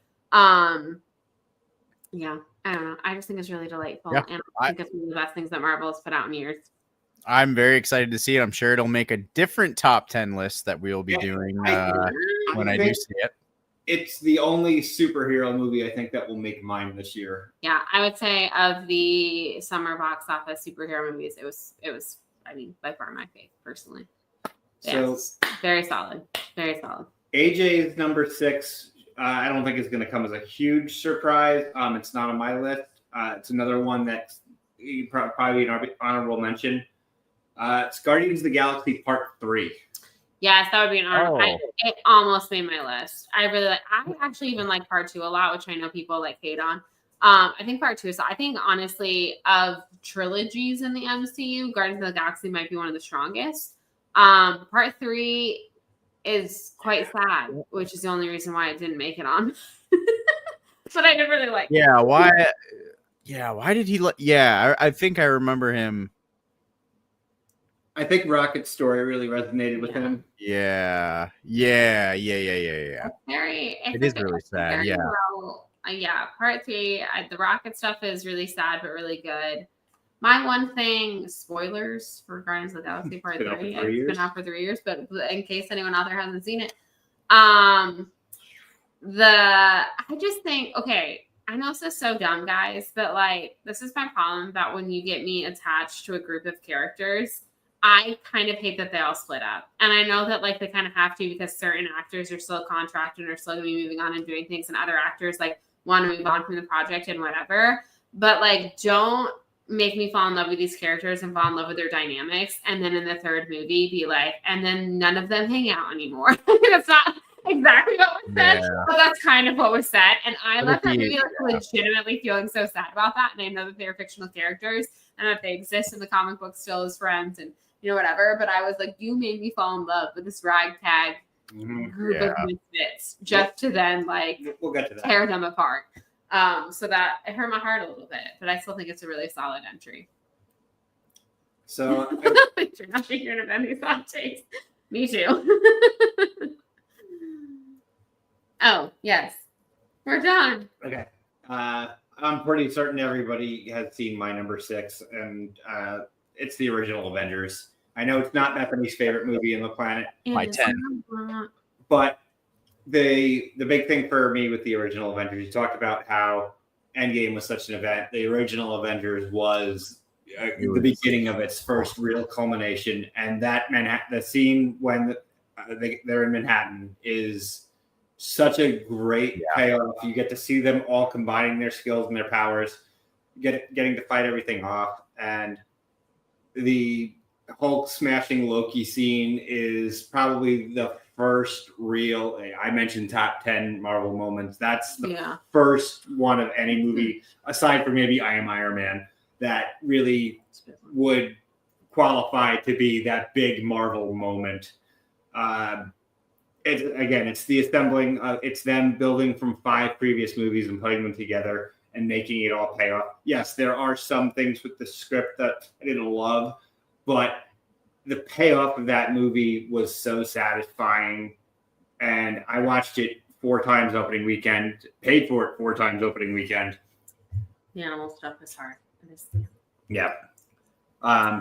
Yeah, I don't know. I just think it's really delightful, Yeah, and I think it's one of the best things that Marvel has put out in years. I'm very excited to see it. I'm sure it'll make a different top 10 list that we'll be doing when I do see it. It's the only superhero movie I think that will make mine this year. Yeah, I would say of the summer box office superhero movies, it was I mean, by far my favorite personally. So very solid. Very solid. AJ's number 6. I don't think it's going to come as a huge surprise. It's not on my list. It's another one that's probably an honorable mention. It's Guardians of the Galaxy Part 3. Yes, that would be an honorable. It almost made my list. I actually even like Part 2 a lot, which I know people like hate on. I think Part 2 is, I think honestly, of trilogies in the MCU, Guardians of the Galaxy might be one of the strongest. Part 3 is quite sad, which is the only reason why it didn't make it on. But I did really like it. Why did he I think I remember him. I think Rocket's story really resonated with him. Yeah. It is really sad. Yeah. Well, Part 3, the Rocket stuff is really sad, but really good. My one thing, spoilers for Guardians of the Galaxy Part 3. It's been out for 3 years, but in case anyone out there hasn't seen it, I just think, okay, I know this is so dumb, guys, but like, this is my problem about when you get me attached to a group of characters. I kind of hate that they all split up. And I know that like they kind of have to because certain actors are still contracted and are still going to be moving on and doing things, and other actors like want to move on from the project and whatever. But like, don't make me fall in love with these characters and fall in love with their dynamics, and then in the third movie be like, and then none of them hang out anymore. That's not exactly what was said, but that's kind of what was said. And I left that movie like legitimately feeling so sad about that. And I know that they're fictional characters and that they exist in the comic book still as friends and whatever. But I was like, you made me fall in love with this ragtag group of misfits just to then like we'll get to that. Tear them apart. So that it hurt my heart a little bit, but I still think it's a really solid entry. So you're not figuring out any hot takes. Me too. Oh, yes. We're done. Okay. I'm pretty certain everybody has seen my number 6, and it's the original Avengers. I know it's not Bethany's favorite movie on the planet. My 10. But the big thing for me with the original Avengers, you talked about how Endgame was such an event. The original Avengers was the beginning of its first real culmination, and that the scene when they're in Manhattan is such a great payoff. You get to see them all combining their skills and their powers, getting to fight everything off, and the Hulk smashing Loki scene is probably the first real, I mentioned top 10 Marvel moments. That's the first one of any movie, aside from maybe I Am Iron Man, that really would qualify to be that big Marvel moment. It's the assembling, it's them building from 5 previous movies and putting them together and making it all pay off. Yes, there are some things with the script that I didn't love, but the payoff of that movie was so satisfying. And I watched it 4 times opening weekend, paid for it 4 times opening weekend. The animal stuff is hard. Yeah.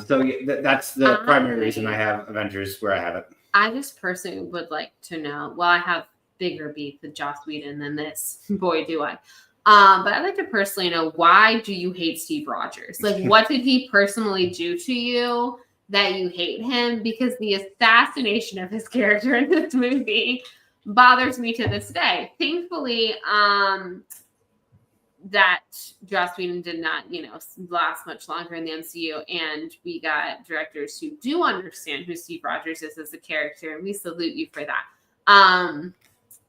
So that's the primary reason I have Avengers where I have it. I just personally would like to know, well, I have bigger beef with Joss Whedon than this. Boy, do I. But I'd like to personally know, why do you hate Steve Rogers? Like, what did he personally do to you that you hate him? Because the assassination of his character in this movie bothers me to this day. Thankfully, that Joss Whedon did not, last much longer in the MCU, and we got directors who do understand who Steve Rogers is as a character, and we salute you for that.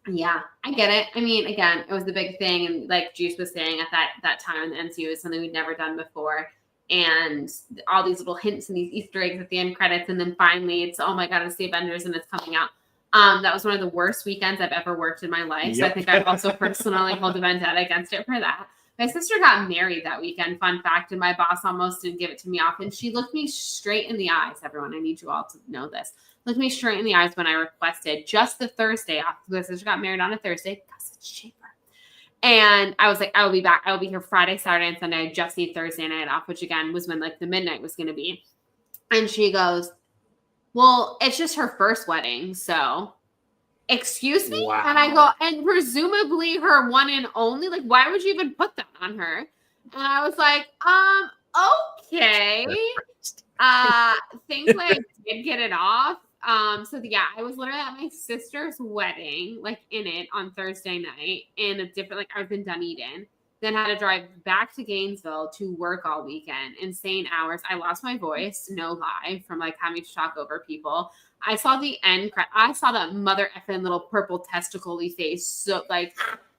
Yeah, I get it. I mean, again, it was the big thing, and like Juice was saying, at that time in the MCU, is something we'd never done before, and all these little hints and these Easter eggs at the end credits, and then finally it's, oh my God, it's the Avengers and it's coming out. That was one of the worst weekends I've ever worked in my life. So I think I also personally hold a vendetta against it for that. My sister got married that weekend, fun fact, and my boss almost didn't give it to me off. And she looked me straight in the eyes. Everyone, I need you all to know this. Looked me straight in the eyes when I requested just the Thursday off. My sister got married on a Thursday because it's cheaper. And I was like, I will be back. I will be here Friday, Saturday, and Sunday. I just need Thursday night off, which again was when like the midnight was going to be. And she goes, well, it's just her first wedding. So excuse me? Wow. And I go, and presumably her one and only, like, why would you even put that on her? And I was like, okay. Thankfully I did get it off. So yeah, I was literally at my sister's wedding, like in it on Thursday night in a different, like I was in Dunedin, then had to drive back to Gainesville to work all weekend, insane hours. I lost my voice, no lie, from like having to talk over people. I saw the end. I saw that mother effing little purple testicle-y face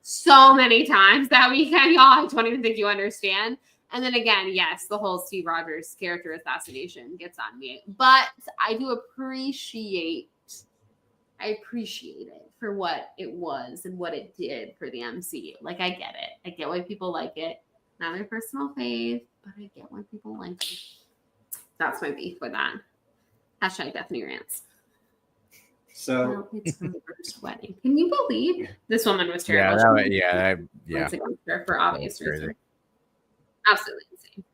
so many times that weekend, y'all. I don't even think you understand. And then again, yes, the whole Steve Rogers character assassination gets on me. But I do appreciate it for what it was and what it did for the MCU. Like, I get it. I get why people like it. Not their personal faith, but I get why people like it. That's my beef with that. Hashtag Bethany Rants. So it's her first wedding. Can you believe this woman was terrible? Yeah. For obvious reasons. Absolutely insane.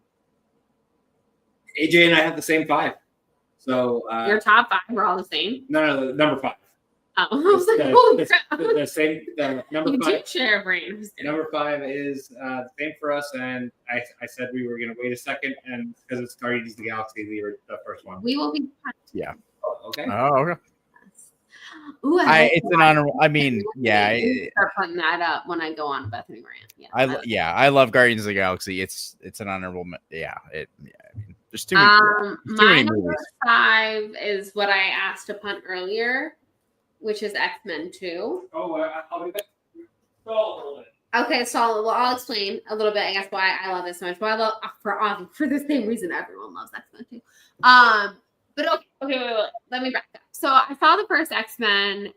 AJ and I have the same 5. So your top 5 were all the same. No, number 5. Oh, I was like, holy crap. The same. Number you 5. do share a brain. Number 5 is the same for us, and I said we were going to wait a second, and because it's Guardians of the Galaxy, we were the first one. We will be. Yeah. Oh, okay. Oh, okay. Ooh, it's an honorable. I mean, yeah. Start putting that up when I go on Bethany Rant. Yeah. I love Guardians of the Galaxy. It's an honorable. Yeah. I mean, there's too many. My number 5 is what I asked to punt earlier, which is X-Men 2. Oh, I'll be back. Stall a little bit. Okay, so I'll explain a little bit, I guess, why I love this so much. Why I love for the same reason everyone loves X-Men 2. But okay, wait. Let me back up. So I saw the first X-Men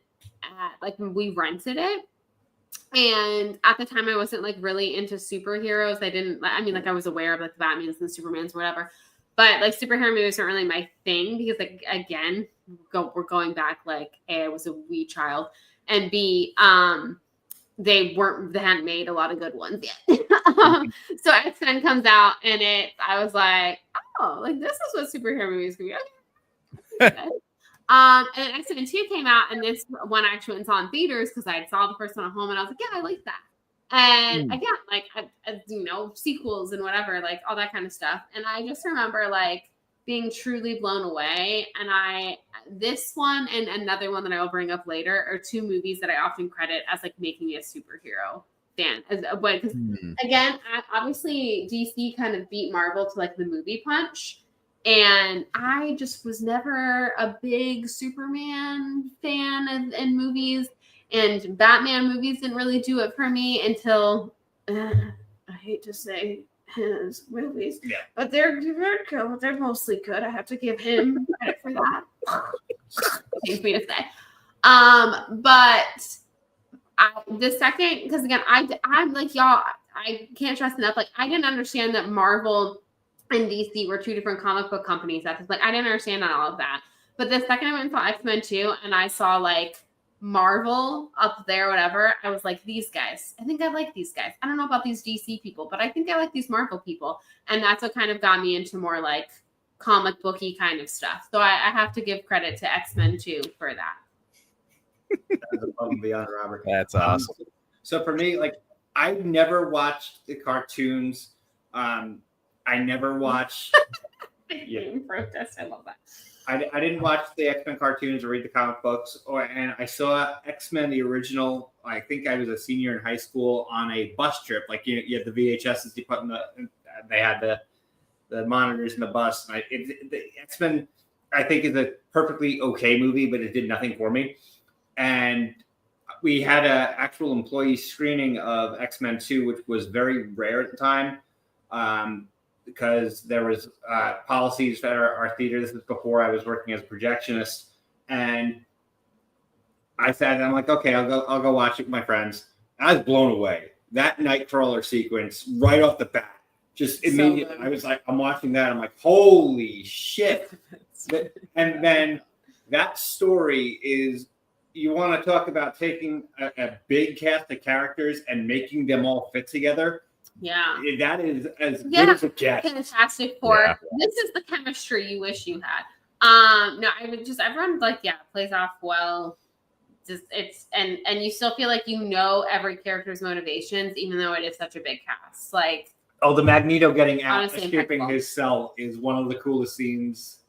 like we rented it. And at the time I wasn't like really into superheroes. I was aware of like the Batmans and the Supermans or whatever. But like superhero movies aren't really my thing because like again, we're going back like A, I was a wee child, and B, they hadn't made a lot of good ones yet. So X-Men comes out and I was like, oh, like this is what superhero movies can be. Okay. And X-Men 2 came out, and this one I actually went and saw in theaters because I saw the first one at home, and I was like, yeah, I like that. And again, like, sequels and whatever, like all that kind of stuff. And I just remember like being truly blown away. And this one and another one that I will bring up later are 2 movies that I often credit as like making me a superhero fan. Because again, obviously DC kind of beat Marvel to like the movie punch. And I just was never a big Superman fan in movies. And Batman movies didn't really do it for me until, I hate to say his movies, but they're good. They're mostly good. I have to give him credit for that. Pains me to say. But the second, because again, I'm like y'all, I can't stress enough. Like I didn't understand that Marvel and DC were 2 different comic book companies. That's like I didn't understand all of that. But the second I went and saw X-Men 2 and I saw like Marvel up there, whatever, I was like, these guys. I think I like these guys. I don't know about these DC people, but I think I like these Marvel people. And that's what kind of got me into more like comic booky kind of stuff. So I have to give credit to X-Men 2 for that. That's above and beyond, Robert. That's awesome. So for me, like I never watched the cartoons. I never watched. Protest. I love that. I didn't watch the X-Men cartoons or read the comic books, and I saw X-Men the original. I think I was a senior in high school on a bus trip. Like you had the VHSs you put in they had the monitors in the bus. The X-Men, I think, is a perfectly okay movie, but it did nothing for me. And we had an actual employee screening of X-Men 2, which was very rare at the time. Because there was policies at our theater. This was before I was working as a projectionist. And I sat and I'm like, okay, I'll go watch it with my friends. I was blown away. That Nightcrawler sequence right off the bat, just immediately. I was like, I'm watching that. I'm like, holy shit! And then that story is. You want to talk about taking a big cast of characters and making them all fit together. Yeah. That is as good as it gets. Fantastic Four. Yeah. This is the chemistry you wish you had. No, I would just everyone plays off well. Just and you still feel like you know every character's motivations, even though it is such a big cast. Like the Magneto getting out, escaping his cell is one of the coolest scenes.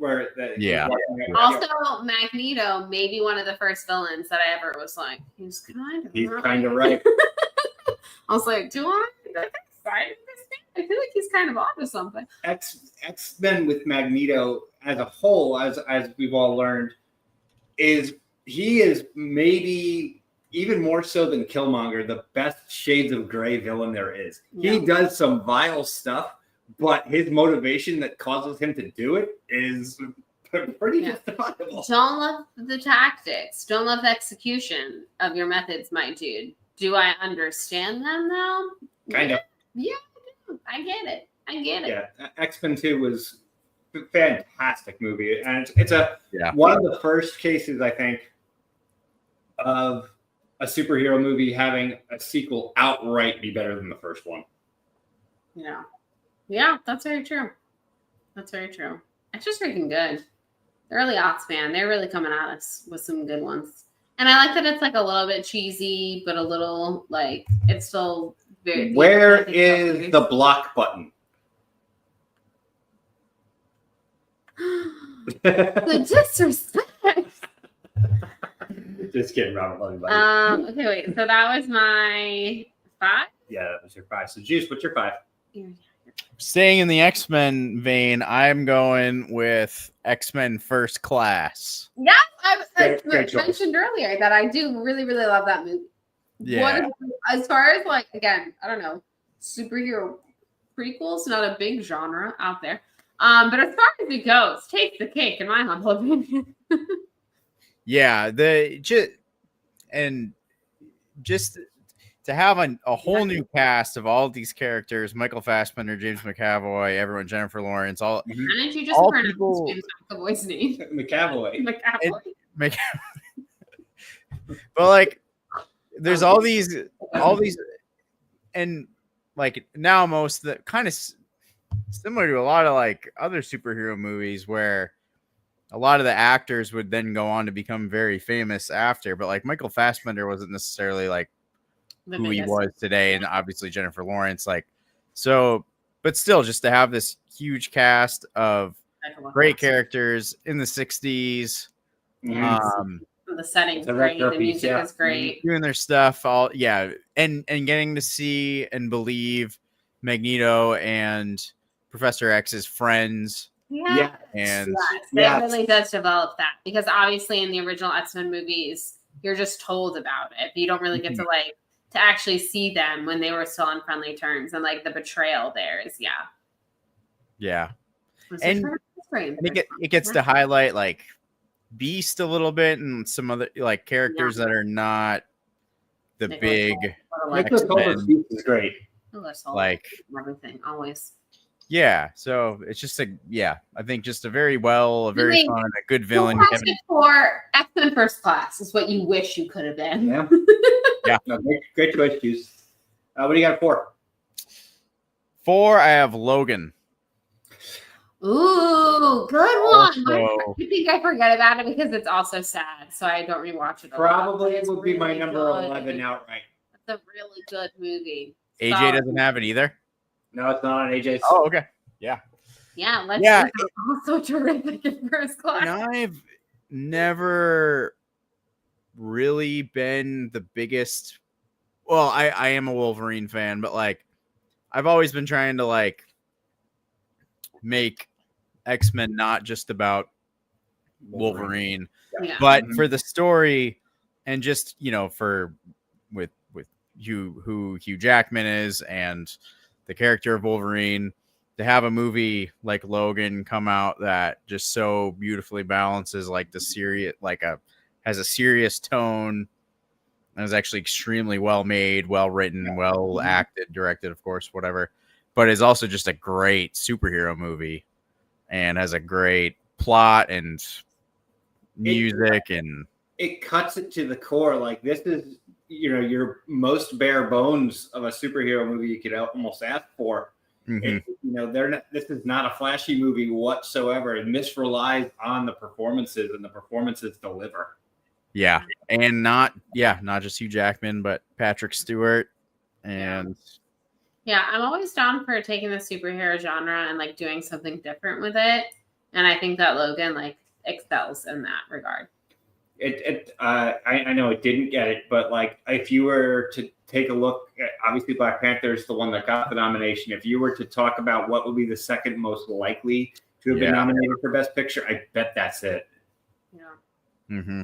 Also, Magneto, maybe one of the first villains that I ever was like, he's kind of right. I was like, do I get excited this thing? I feel like he's kind of onto something. X-Men with Magneto as a whole, as we've all learned, he is maybe even more so than Killmonger, the best shades of gray villain there is. Yeah. He does some vile stuff. But his motivation that causes him to do it is pretty justifiable. Don't love the tactics. Don't love the execution of your methods, my dude. Do I understand them, though? Kind of. Yeah, I get it. Yeah, X-Men 2 was a fantastic movie. And it's one of the first cases, I think, of a superhero movie having a sequel outright be better than the first one. Yeah. Yeah, that's very true. It's just freaking good. The early aughts, man, they're really coming at us with some good ones. And I like that it's like a little bit cheesy, but a little like it's still very. Where is the block button? The disrespect. Just kidding, Robert. Okay, wait. So that was my 5. Yeah, that was your 5. So, Juice, what's your 5? Staying in the X-Men vein, I'm going with X-Men First Class. Yeah, I mentioned earlier that I do really, really love that movie. Yeah. As far as like, again, I don't know, superhero prequels, not a big genre out there. But as far as it goes, take the cake in my humble opinion. Yeah, just to have a whole new cast of all of these characters, Michael Fassbender, James McAvoy, everyone, Jennifer Lawrence, all. Why didn't you just pronounce James McAvoy's name? McAvoy. But like, there's all these, and like now most that kind of similar to a lot of like other superhero movies where a lot of the actors would then go on to become very famous after. But like Michael Fassbender wasn't necessarily like who he was today, and obviously Jennifer Lawrence, like so, but still, just to have this huge cast of great characters in the 60s. The setting's great, the music is great, doing their stuff, and getting to see and believe Magneto and Professor X's friends. Yeah, and it really does develop that, because obviously in the original X-Men movies, you're just told about it. You don't really get to like to actually see them when they were still on friendly terms, and like the betrayal there is and it gets to highlight like Beast a little bit and some other like characters that are not the big X-Men. Beast is great, like everything always. Yeah, so it's just I think just a very fun, a good villain. For X-Men First Class is what you wish you could have been. Yeah. Yeah. No, great choice, Juice. What do you got 4? 4, I have Logan. Ooh, good one. I think I forget about it because it's also sad, so I don't rewatch it. Probably it would be my number 11 outright. It's a really good movie. AJ doesn't have it either. No, it's not on AJ's. Oh, okay. Yeah. Yeah, also terrific in First Class. And I've never really been the biggest. Well, I am a Wolverine fan, but like I've always been trying to like make X-Men not just about Wolverine, but for the story and just, for with who Hugh Jackman is and the character of Wolverine, to have a movie like Logan come out that just so beautifully balances like the serious, like a has a serious tone. And is actually extremely well made, well written, well acted, directed, of course, whatever. But is also just a great superhero movie and has a great plot and music. And it cuts it to the core. Like, this is, your most bare bones of a superhero movie you could almost ask for. This is not a flashy movie whatsoever. And this relies on the performances, and the performances deliver. Yeah, and not just Hugh Jackman, but Patrick Stewart, and I'm always down for taking the superhero genre and like doing something different with it, and I think that Logan like excels in that regard. I know it didn't get it, but like if you were to take a look at, obviously Black Panther is the one that got the nomination. If you were to talk about what would be the second most likely to have been nominated for Best Picture, I bet that's it. Yeah. Mm-hmm.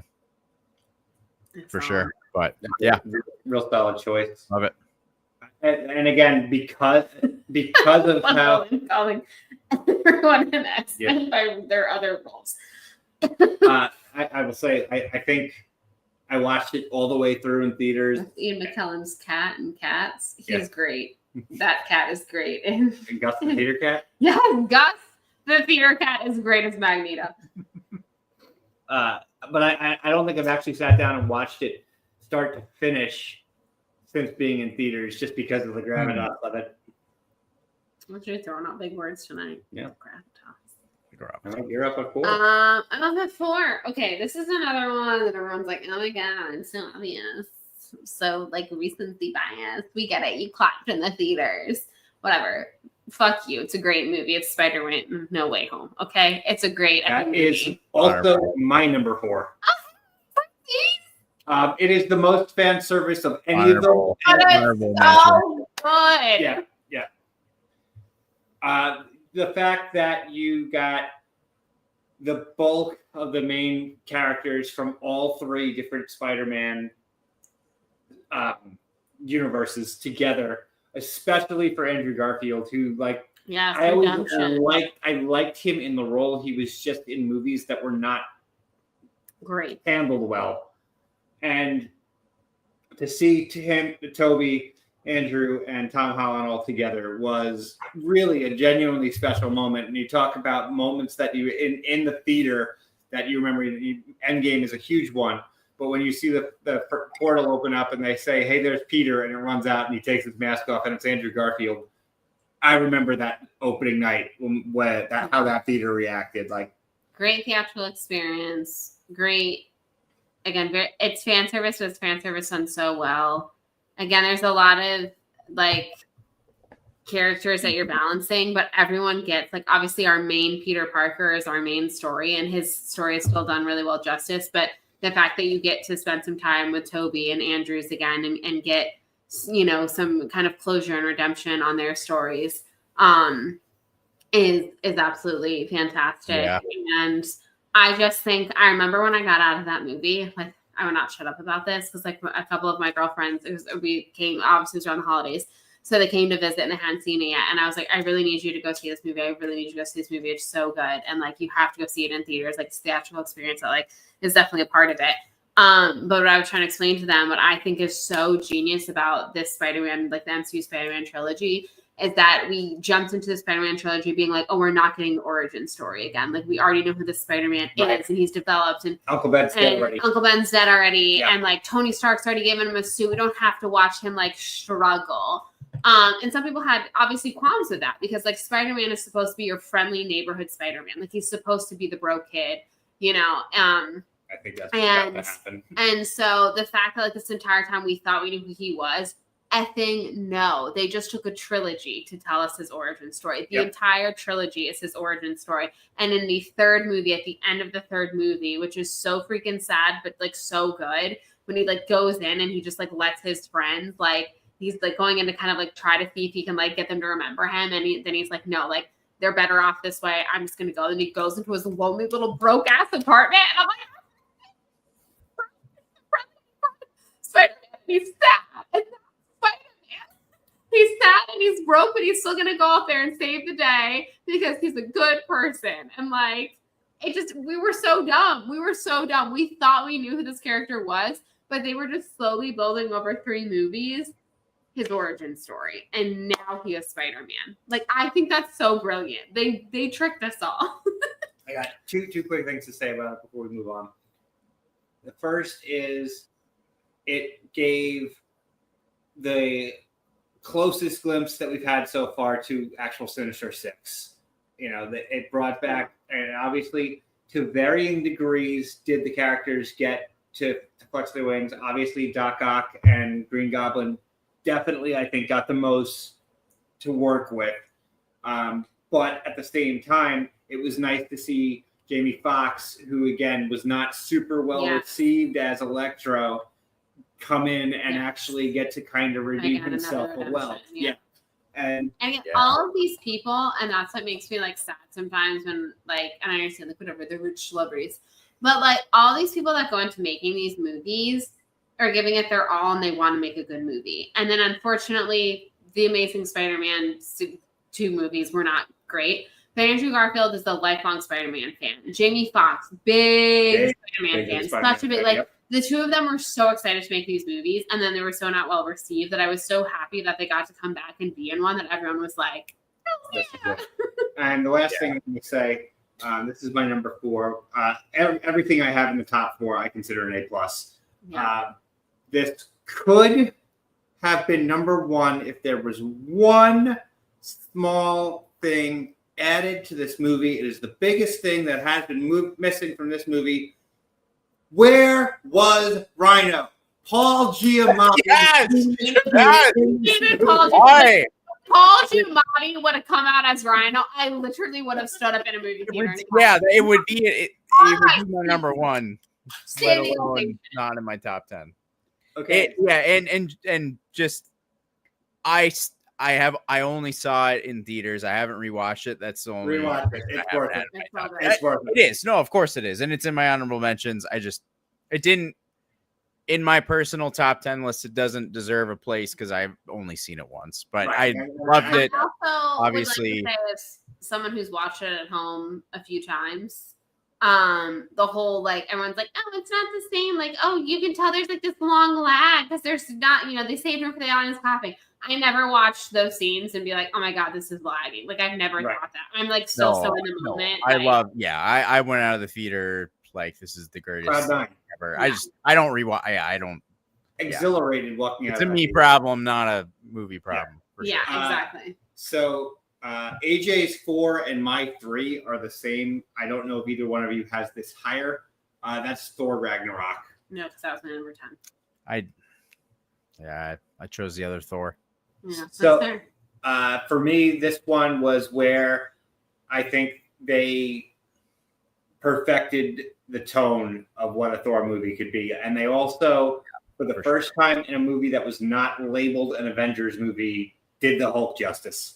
For sure. But yeah, real solid choice. Love it. And again, because of how calling everyone an X-Men by their other roles. I will say I think I watched it all the way through in theaters. Ian McKellen's cat and Cats. He's great. That cat is great. And Gus the theater cat? Yes, Gus the theater cat is great as Magneto. But I don't think I've actually sat down and watched it start to finish since being in theaters, just because of the gravitas of it. What are you throwing out big words tonight? Yeah. Gravitas. You're up at 4. I'm up at 4. Okay, this is another one that everyone's like, oh my god, it's so obvious. So like recency bias. We get it. You clapped in the theaters. Whatever. Fuck you. It's a great movie. It's Spider-Man No Way Home. Okay? It's a great That movie. is also my number 4. It is the most fan service of any of them. So good. Yeah. The fact that you got the bulk of the main characters from all 3 different Spider-Man universes together, especially for Andrew Garfield, who I liked him in the role. He was just in movies that were not great, handled well, and to see Toby, Andrew, and Tom Holland all together was really a genuinely special moment. And you talk about moments that you in the theater that you remember. Endgame is a huge one. But when you see the portal open up and they say, hey, there's Peter, and it runs out and he takes his mask off and it's Andrew Garfield, I remember that opening night, how that theater reacted. Great theatrical experience. Great. Again, it's fan service, but it's fan service done so well. Again, there's a lot of characters that you're balancing, but everyone gets obviously our main Peter Parker is our main story, and his story is still done really well justice. But the fact that you get to spend some time with Toby and Andrews again and get, some kind of closure and redemption on their stories is absolutely fantastic. Yeah. And I just think, I remember when I got out of that movie, I would not shut up about this because a couple of my girlfriends, we came, obviously it was around the holidays, so they came to visit and they hadn't seen it yet. And I was like, I really need you to go see this movie. I really need you to go see this movie. It's so good. And you have to go see it in theaters. It's the theatrical experience that is definitely a part of it. But what I was trying to explain to them, what I think is so genius about this Spider-Man, the MCU Spider-Man trilogy, is that we jumped into the Spider-Man trilogy being we're not getting the origin story again. We already know who this Spider-Man is, and he's developed, and Uncle Ben's dead already. Uncle Ben's dead already, yeah. And Tony Stark's already given him a suit. We don't have to watch him struggle. And some people had obviously qualms with that because Spider-Man is supposed to be your friendly neighborhood Spider-Man. He's supposed to be the bro kid, I think that's about to happen. And so the fact that this entire time we thought we knew who he was, effing no. They just took a trilogy to tell us his origin story. The entire trilogy is his origin story. And in the third movie, at the end of the third movie, which is so freaking sad, but so good, when he goes in and he just lets his friends he's going in to kind of try to see if he can get them to remember him. And then he's no, they're better off this way. I'm just going to go. And he goes into his lonely little broke ass apartment. And I'm Spider-Man, he's sad. And Spider-Man, he's sad and he's broke, but he's still going to go out there and save the day because he's a good person. And we were so dumb. We were so dumb. We thought we knew who this character was, but they were just slowly building over 3 movies his origin story, and now he is Spider-Man. Like, I think that's so brilliant. They tricked us all. I got two quick things to say about it before we move on. The first is it gave the closest glimpse that we've had so far to actual Sinister Six. You know, that it brought back, and obviously to varying degrees did the characters get to flex their wings. Obviously, Doc Ock and Green Goblin definitely, I think, got the most to work with. But at the same time, it was nice to see Jamie Foxx, who again was not super well received as Electro, come in and actually get to kind of redeem himself well. Yeah. And all of these people, and that's what makes me like sad sometimes when like, and I understand like whatever, they're rich celebrities, but like all these people that go into making these movies are giving it their all and they want to make a good movie. And then unfortunately, The Amazing Spider-Man 2 movies were not great. But Andrew Garfield is the lifelong Spider-Man fan. Jamie Foxx, big Spider-Man fan. Such a big, like, the two of them were so excited to make these movies, and then they were so not well received that I was so happy that they got to come back and be in one that everyone was like, oh, yeah. And the last thing I'm going to say, this is my number 4. Everything I have in the top 4, I consider an A+. Yeah. This could have been number 1 if there was one small thing added to this movie. It is the biggest thing that has been missing from this movie. Where was Rhino? Paul Giamatti. Yes! Paul Giamatti would have come out as Rhino. I literally would have stood up in a movie theater. It would be my number 1. Let alone not in my top 10. Okay. And just I only saw it in theaters. I haven't rewatched it. That's the only. Rewatch it. It's worth it. It's worth it. It is. No, of course it is, and it's in my honorable mentions. It didn't in my personal top 10 list. It doesn't deserve a place because I've only seen it once, but I loved it. I also obviously, would like to say as someone who's watched it at home a few times. The whole like everyone's like, oh, it's not the same. Like, oh, you can tell there's like this long lag because there's not, they saved room for the audience clapping. I never watched those scenes and be like, oh my god, this is lagging. Like I've never thought that. I'm like so in the moment. I went out of the theater like this is the greatest thing ever. Yeah. I don't rewatch. I don't. Exhilarated walking out. It's a me problem, not a movie problem. Yeah, exactly. So AJ's 4 and my 3 are the same. I don't know if either one of you has this higher. That's Thor Ragnarok. No, because that was my number 10. I chose the other Thor. Yeah, so for me, this one was where I think they perfected the tone of what a Thor movie could be. And they also, for the first time in a movie that was not labeled an Avengers movie, did the Hulk justice.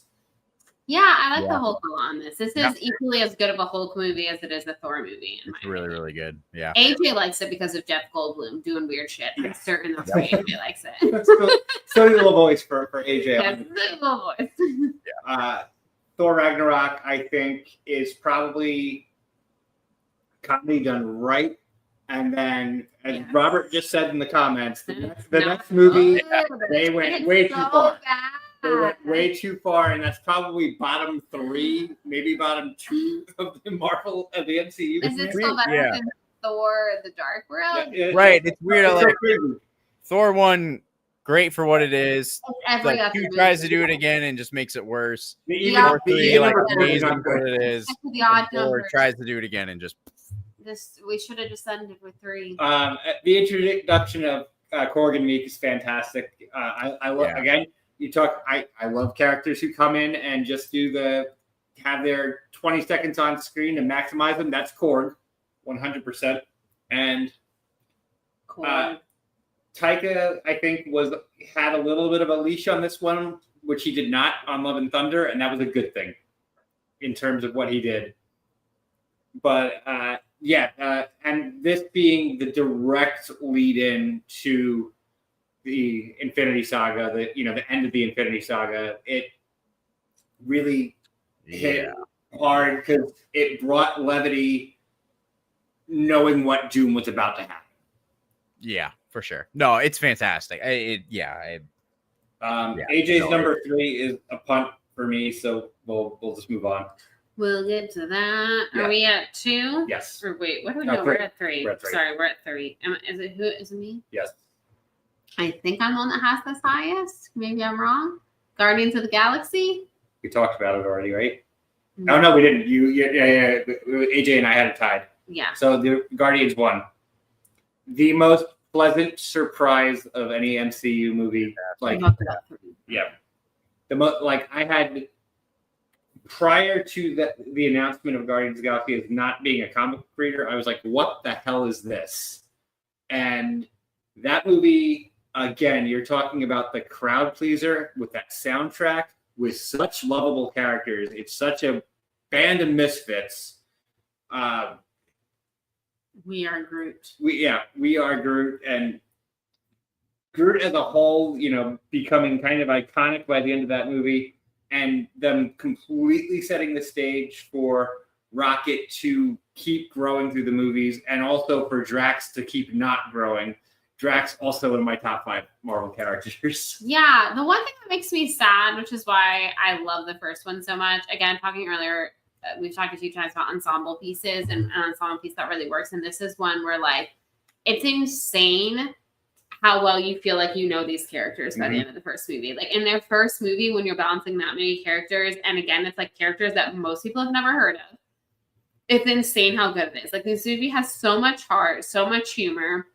Yeah, I like the Hulk a lot on this. This is equally as good of a Hulk movie as it is a Thor movie. It's really, really good. Yeah. AJ likes it because of Jeff Goldblum doing weird shit. I'm certain that's why AJ likes it. So little voice for AJ. Yes, little voice. Thor Ragnarok, I think, is probably comedy done right. And then, as Robert just said in the comments, the next movie, they went way too far. They went way too far, and that's probably bottom 3, maybe bottom 2 of the Marvel of the MCU. Is it still better than Thor: The Dark World? Right, it's weird. Thor 1, great for what it is. Like, 2 tries to do it again and just makes it worse. Thor 3, amazing for what it is. Thor tries to do it again and just. We should have just ended with 3. The introduction of Korg Meek is fantastic. I love again. You talk. I love characters who come in and just have their 20 seconds on screen and maximize them. That's Korg, 100%. And Taika, I think, had a little bit of a leash on this one, which he did not on Love and Thunder, and that was a good thing in terms of what he did. But and this being the direct lead-in to the Infinity Saga, the end of the Infinity Saga, it really hit hard because it brought levity knowing what Doom was about to happen. Yeah, for sure. No, it's fantastic. AJ's number 3 is a punt for me, so we'll just move on. We'll get to that. Yeah. Are we at 2? Yes. Or wait, what are we No, doing? 3. We're at 3. We're at 3. Sorry, we're at 3. Is it who? Is it me? Yes. I think I'm the one that has this highest. Maybe I'm wrong. Guardians of the Galaxy? We talked about it already, right? No. Oh, no, we didn't. Yeah. AJ and I had it tied. Yeah. So the Guardians won. The most pleasant surprise of any MCU movie. Like, I bumped it up 3. yeah. I had prior to the announcement of Guardians of the Galaxy as not being a comic book reader, I was like, what the hell is this? And that movie, again, you're talking about the crowd pleaser with that soundtrack with such lovable characters. It's such a band of misfits. We are Groot. We are Groot, and Groot as a whole, becoming kind of iconic by the end of that movie, and them completely setting the stage for Rocket to keep growing through the movies, and also for Drax to keep not growing. Drax also one of my top 5 Marvel characters. Yeah, the one thing that makes me sad, which is why I love the first one so much, again, talking earlier, we've talked a few times about ensemble pieces and an ensemble piece that really works. And this is one where, like, it's insane how well you feel like you know these characters by the end of the first movie. Like, in their first movie, when you're balancing that many characters, and again, it's like characters that most people have never heard of. It's insane how good it is. Like, this movie has so much heart, so much humor,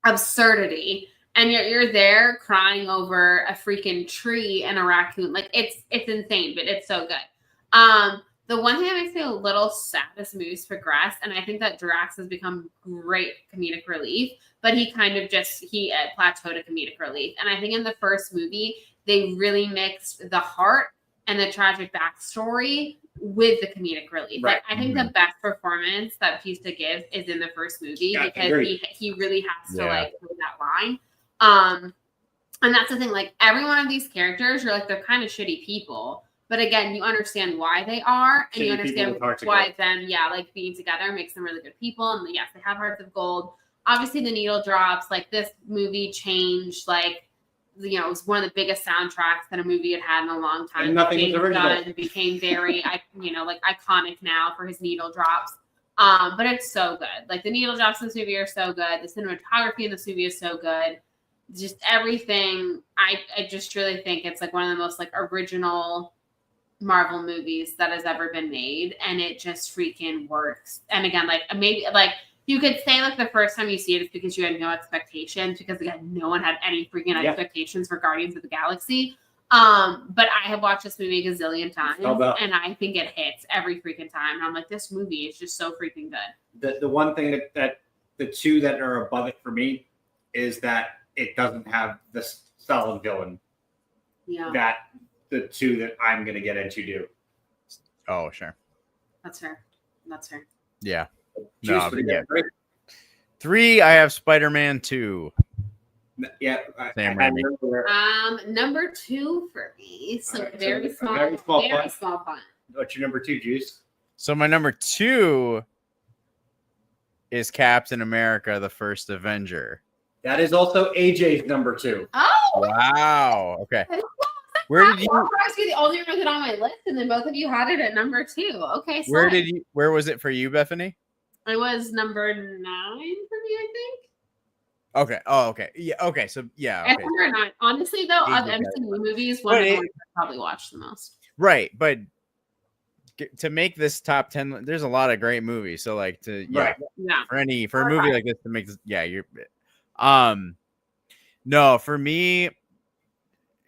absurdity, and you're there crying over a freaking tree and a raccoon. Like, it's insane, but it's so good. The one thing that makes me a little sad as movies progress, and I think that Drax has become great comedic relief, but he kind of he plateaued at comedic relief. And I think in the first movie, they really mixed the heart and the tragic backstory with the comedic relief. Right. Like, I think the best performance that Batista gives is in the first movie, because he really has to like hold that line. And that's the thing, like, every one of these characters, you're like, they're kind of shitty people. But again, you understand why they are, and you understand why them, like, being together makes them really good people. And yes, they have hearts of gold. Obviously, the needle drops. Like, this movie changed, like, it was one of the biggest soundtracks that a movie had in a long time. And nothing was original. It became very, iconic now for his needle drops. But it's so good. Like, the needle drops in this movie are so good. The cinematography in this movie is so good. Just everything. I just really think it's like one of the most like original Marvel movies that has ever been made, and it just freaking works. And again, like, maybe like you could say like the first time you see it, it's because you had no expectations, because again, no one had any freaking expectations for Guardians of the Galaxy. But I have watched this movie a gazillion times, and I think it hits every freaking time. And I'm like, this movie is just so freaking good. The one thing that the two that are above it for me is that it doesn't have the solid villain. Yeah. That the two that I'm going to get into do. Oh, sure. That's fair. Yeah. No, yeah. 3, I have Spider-Man 2. Yeah. Sam Raimi. Number 2 for me. So right, very so small. Very small fun. What's your number 2, Juice? So my number 2 is Captain America: The First Avenger. That is also AJ's number 2. Oh! Wow. Okay. Where did you? I was the only one on my list, and then both of you had it at number 2. Okay. Where was it for you, Bethany? It was number 9 for me, I think. Okay. Oh, okay. Yeah. Okay. So yeah. Okay. Number 9. Honestly, though, of MCU movies, one of the ones I probably watched the most. Right, but to make this top 10, there's a lot of great movies. So like for a movie like this to make this, you're. No, for me,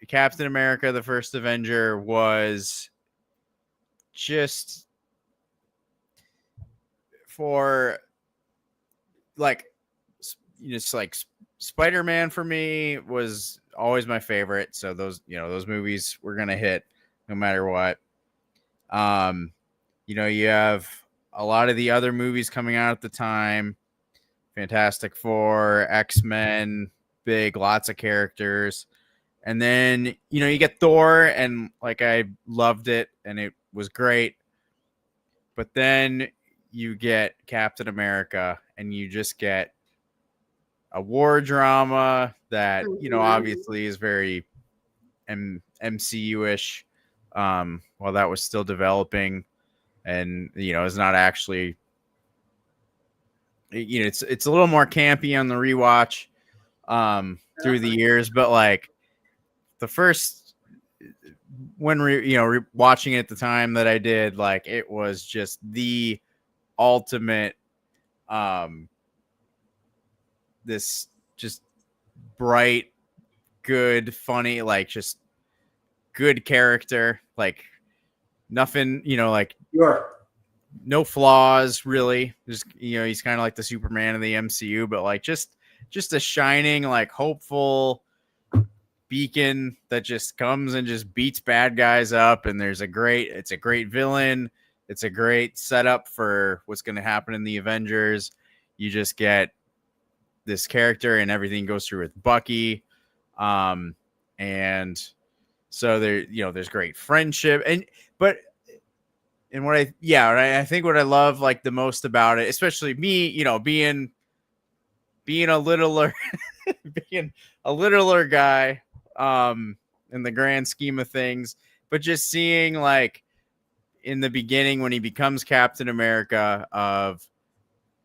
Captain America: The First Avenger was just for like, it's like Spider-Man for me was always my favorite. So those movies were gonna hit no matter what. You have a lot of the other movies coming out at the time. Fantastic Four, X-Men, big, lots of characters. And then, you get Thor, and like I loved it and it was great. But then you get Captain America, and you just get a war drama that, you know, obviously is very MCU-ish, while that was still developing, and, you know, is not actually, you know, it's a little more campy on the rewatch through the years, but like the first, when watching it at the time that I did, like, it was just the ultimate this just bright, good, funny, like, just good character, like nothing, you know, like Sure. no flaws really. Just, you know, he's kind of like the Superman of the MCU, but like just a shining, like, hopeful beacon that just comes and just beats bad guys up. And it's a great villain. It's a great setup for what's going to happen in the Avengers. You just get this character, and everything goes through with Bucky. And so there, you know, there's great friendship, I think what I love, like, the most about it, especially me, you know, being a littler, being a littler guy, in the grand scheme of things, but just seeing, like, in the beginning when he becomes Captain America, of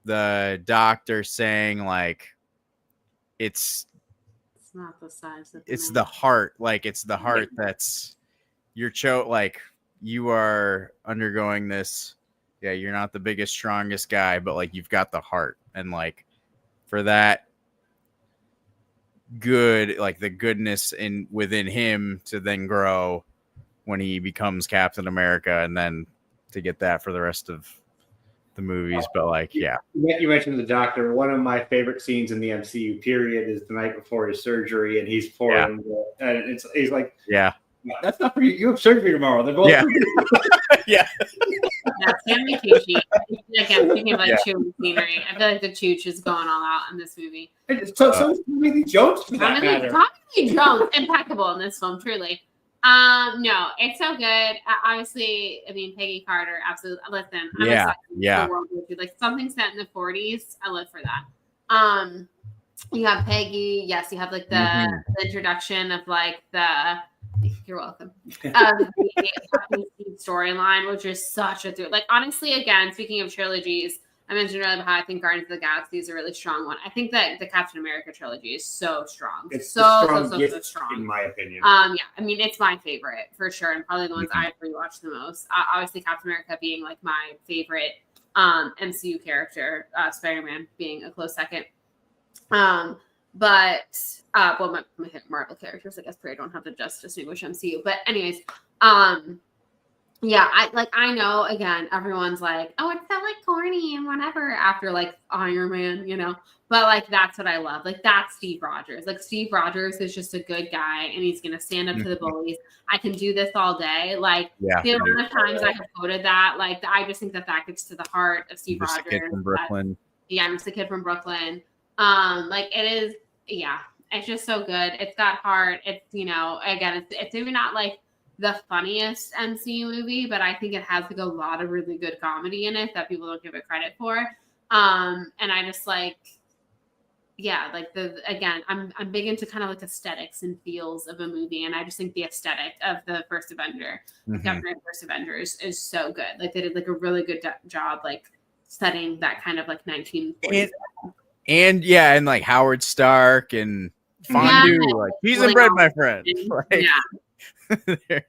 the doctor saying, like, it's not the size of it's the heart, like, it's the heart that's like, you are undergoing this. Yeah, you're not the biggest, strongest guy, but like, you've got the heart, and like, for that good, like the goodness within him to then grow when he becomes Captain America, and then to get that for the rest of the movies. But like, yeah, you mentioned the doctor. One of my favorite scenes in the MCU period is the night before his surgery, and he's pouring, and he's like, yeah, that's not for you. You have surgery tomorrow. They're both yeah. Yeah, Sammy Tucci. Again, speaking of like chewing scenery, I feel like the Chooch is going all out in this movie. So is Tommy Lee Jones, for that matter. Tommy Lee Jones, impeccable in this film, truly. No, it's so good. Obviously, I mean, Peggy Carter, absolutely. Listen, I'm World War II. Like, something set in the 40s, I live for that. You have Peggy, yes, you have like the introduction of like you're welcome. The storyline, which is such a like, honestly, again, speaking of trilogies, I mentioned earlier how I think Guardians of the Galaxy is a really strong one. I think that the Captain America trilogy is so strong. It's so strong, in my opinion. Yeah, I mean, it's my favorite for sure, and probably the ones I've rewatched the most. Obviously, Captain America being like my favorite MCU character, Spider-Man being a close second. My Marvel characters, I guess, probably don't have to just distinguish MCU. But anyways, yeah, I know, again, everyone's like, oh, it's so like corny and whatever after like Iron Man, you know, but like, that's what I love. Like, that's Steve Rogers. Like, Steve Rogers is just a good guy, and he's going to stand up to the bullies. I can do this all day. Like, the amount of times I have quoted that, like, I just think that gets to the heart of Steve Rogers. Kid from Brooklyn. I'm just a kid from Brooklyn. Like, it is, it's just so good. It's got heart. It's, you know, again, it's maybe not like the funniest MCU movie, but I think it has like a lot of really good comedy in it that people don't give it credit for. And I just like, like again, I'm big into kind of like aesthetics and feels of a movie, and I just think the aesthetic of the first Avenger, Captain First Avengers, is so good. Like, they did like a really good job, like setting that kind of like 1940s. And like Howard Stark and Fondue, like, peas and bread, my friend. Like,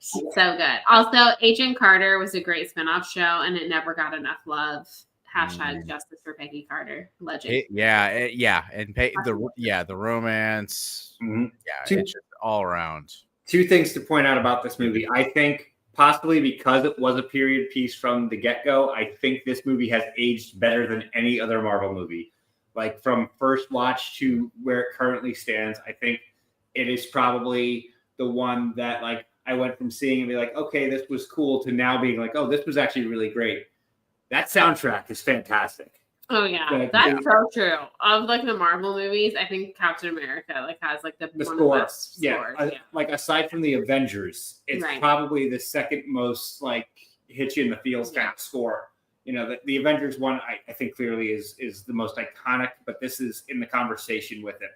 so good. Also, Agent Carter was a great spinoff show, and it never got enough love. Hashtag justice for Peggy Carter, legend. And the romance. It's just all around. Two things to point out about this movie. I think possibly because it was a period piece from the get-go, I think this movie has aged better than any other Marvel movie. Like, from first watch to where it currently stands, I think it is probably the one that, like, I went from seeing and be like, okay, this was cool, to now being like, oh, this was actually really great. That soundtrack is fantastic. Oh yeah, that's so true. Of like the Marvel movies, I think Captain America like has like the score. Best scores. Like, aside from the Avengers, it's probably the second most like hit you in the feels kind of score. the Avengers one, I think clearly is the most iconic, but this is in the conversation with it.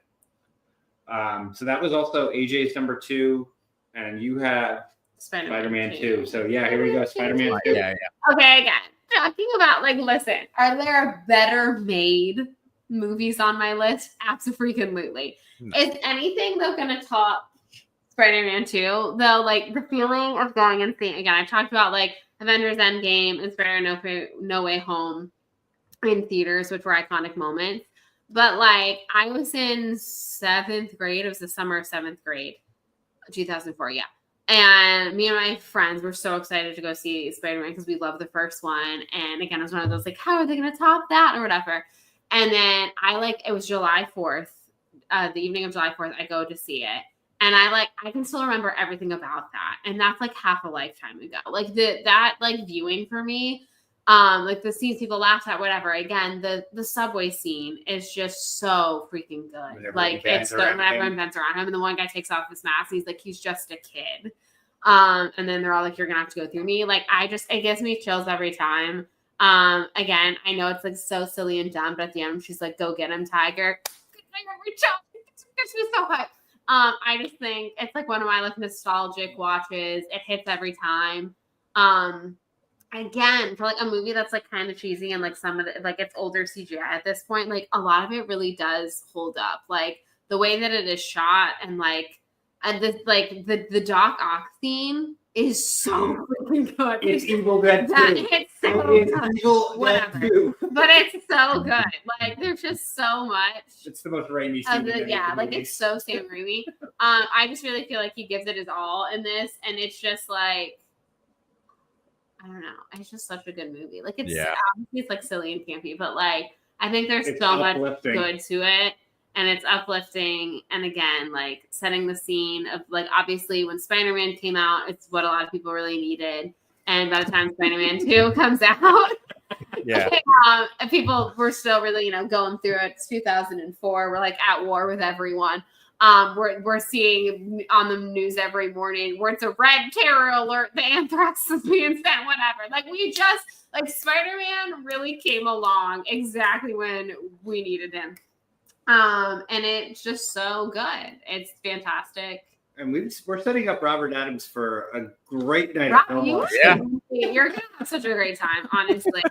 So that was also AJ's number 2, and you have Spider-Man 2. So yeah, here we go, Spider-Man 2. Yeah. Okay, again, talking about listen, are there better made movies on my list? Absolutely. No. Is anything though gonna top Spider-Man 2? Though, the feeling of going and seeing again, I've talked about Avengers Endgame and Spider-Man No Way Home in theaters, which were iconic moments. But I was in 7th grade. It was the summer of 7th grade, 2004. Yeah. And me and my friends were so excited to go see Spider-Man because we loved the first one. And again, it was one of those how are they going to top that or whatever? And then it was July 4th, the evening of July 4th, I go to see it. And I can still remember everything about that. And that's half a lifetime ago. That viewing for me, the scenes people laughed at, whatever. Again, the subway scene is just so freaking good. It's when everyone bends around him and the one guy takes off his mask. And he's just a kid. And then they're all you're gonna have to go through me. It gives me chills every time. Again, I know it's so silly and dumb, but at the end she's go get him, Tiger. It gets me so hot. I just think it's one of my nostalgic watches. It hits every time. Again, for a movie that's kind of cheesy and some of the it's older CGI at this point, a lot of it really does hold up. The way that it is shot and the Doc Ock scene is so freaking good. It's Evil Dead 2. It's so good. Evil Dead 2. But it's so good. There's just so much. It's the most Raimi scene. It's so Sam Raimi. I just really feel he gives it his all in this, and it's just I don't know. It's just such a good movie. It's silly and campy, but I think there's so much good to it. And it's uplifting. And again, setting the scene of obviously when Spider-Man came out, it's what a lot of people really needed. And by the time Spider-Man 2 comes out, people were still really, going through it. It's 2004. We're at war with everyone. We're seeing on the news every morning where it's a red terror alert, the anthrax is being sent, whatever. We just Spider-Man really came along exactly when we needed him. And it's just so good. It's fantastic. And we're setting up Robert Adams for a great night. You're gonna have such a great time, honestly.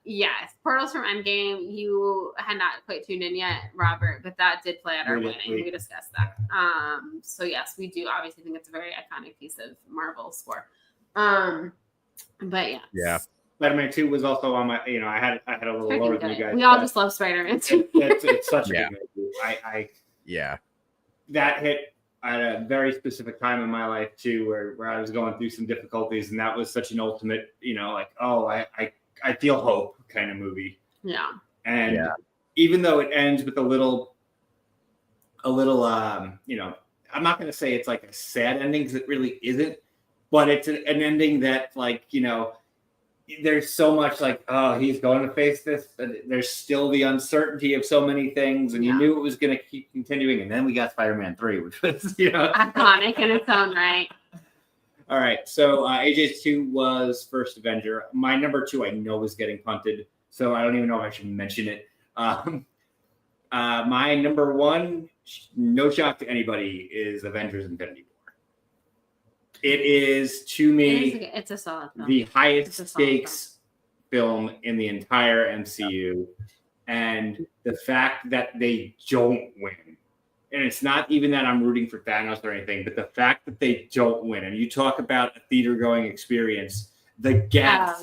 Yes, Portals from Endgame. You had not quite tuned in yet, Robert, but that did play at our wedding. We discussed that. So yes, we do obviously think it's a very iconic piece of Marvel score. But yeah. Spider-Man 2 was also on my, I had a little lower than you guys. We all just love Spider-Man 2. It's such a good movie. That hit at a very specific time in my life too, where I was going through some difficulties, and that was such an ultimate, I feel hope kind of movie. Yeah. And even though it ends with a little, I'm not going to say it's a sad ending because it really isn't, but it's an ending that there's so much he's going to face this. There's still the uncertainty of so many things, and you knew it was going to keep continuing. And then we got Spider-Man 3, which was iconic in its own right. All right, so AJ's 2 was First Avenger. My number 2 I know is getting punted, so I don't even know if I should mention it. My number 1, no shock to anybody, is Avengers Infinity War. It is, to me, it's a solid film. The highest stakes film in the entire MCU. And the fact that they don't win, and it's not even that I'm rooting for Thanos or anything, but the fact that they don't win, and you talk about a theater-going experience, the gap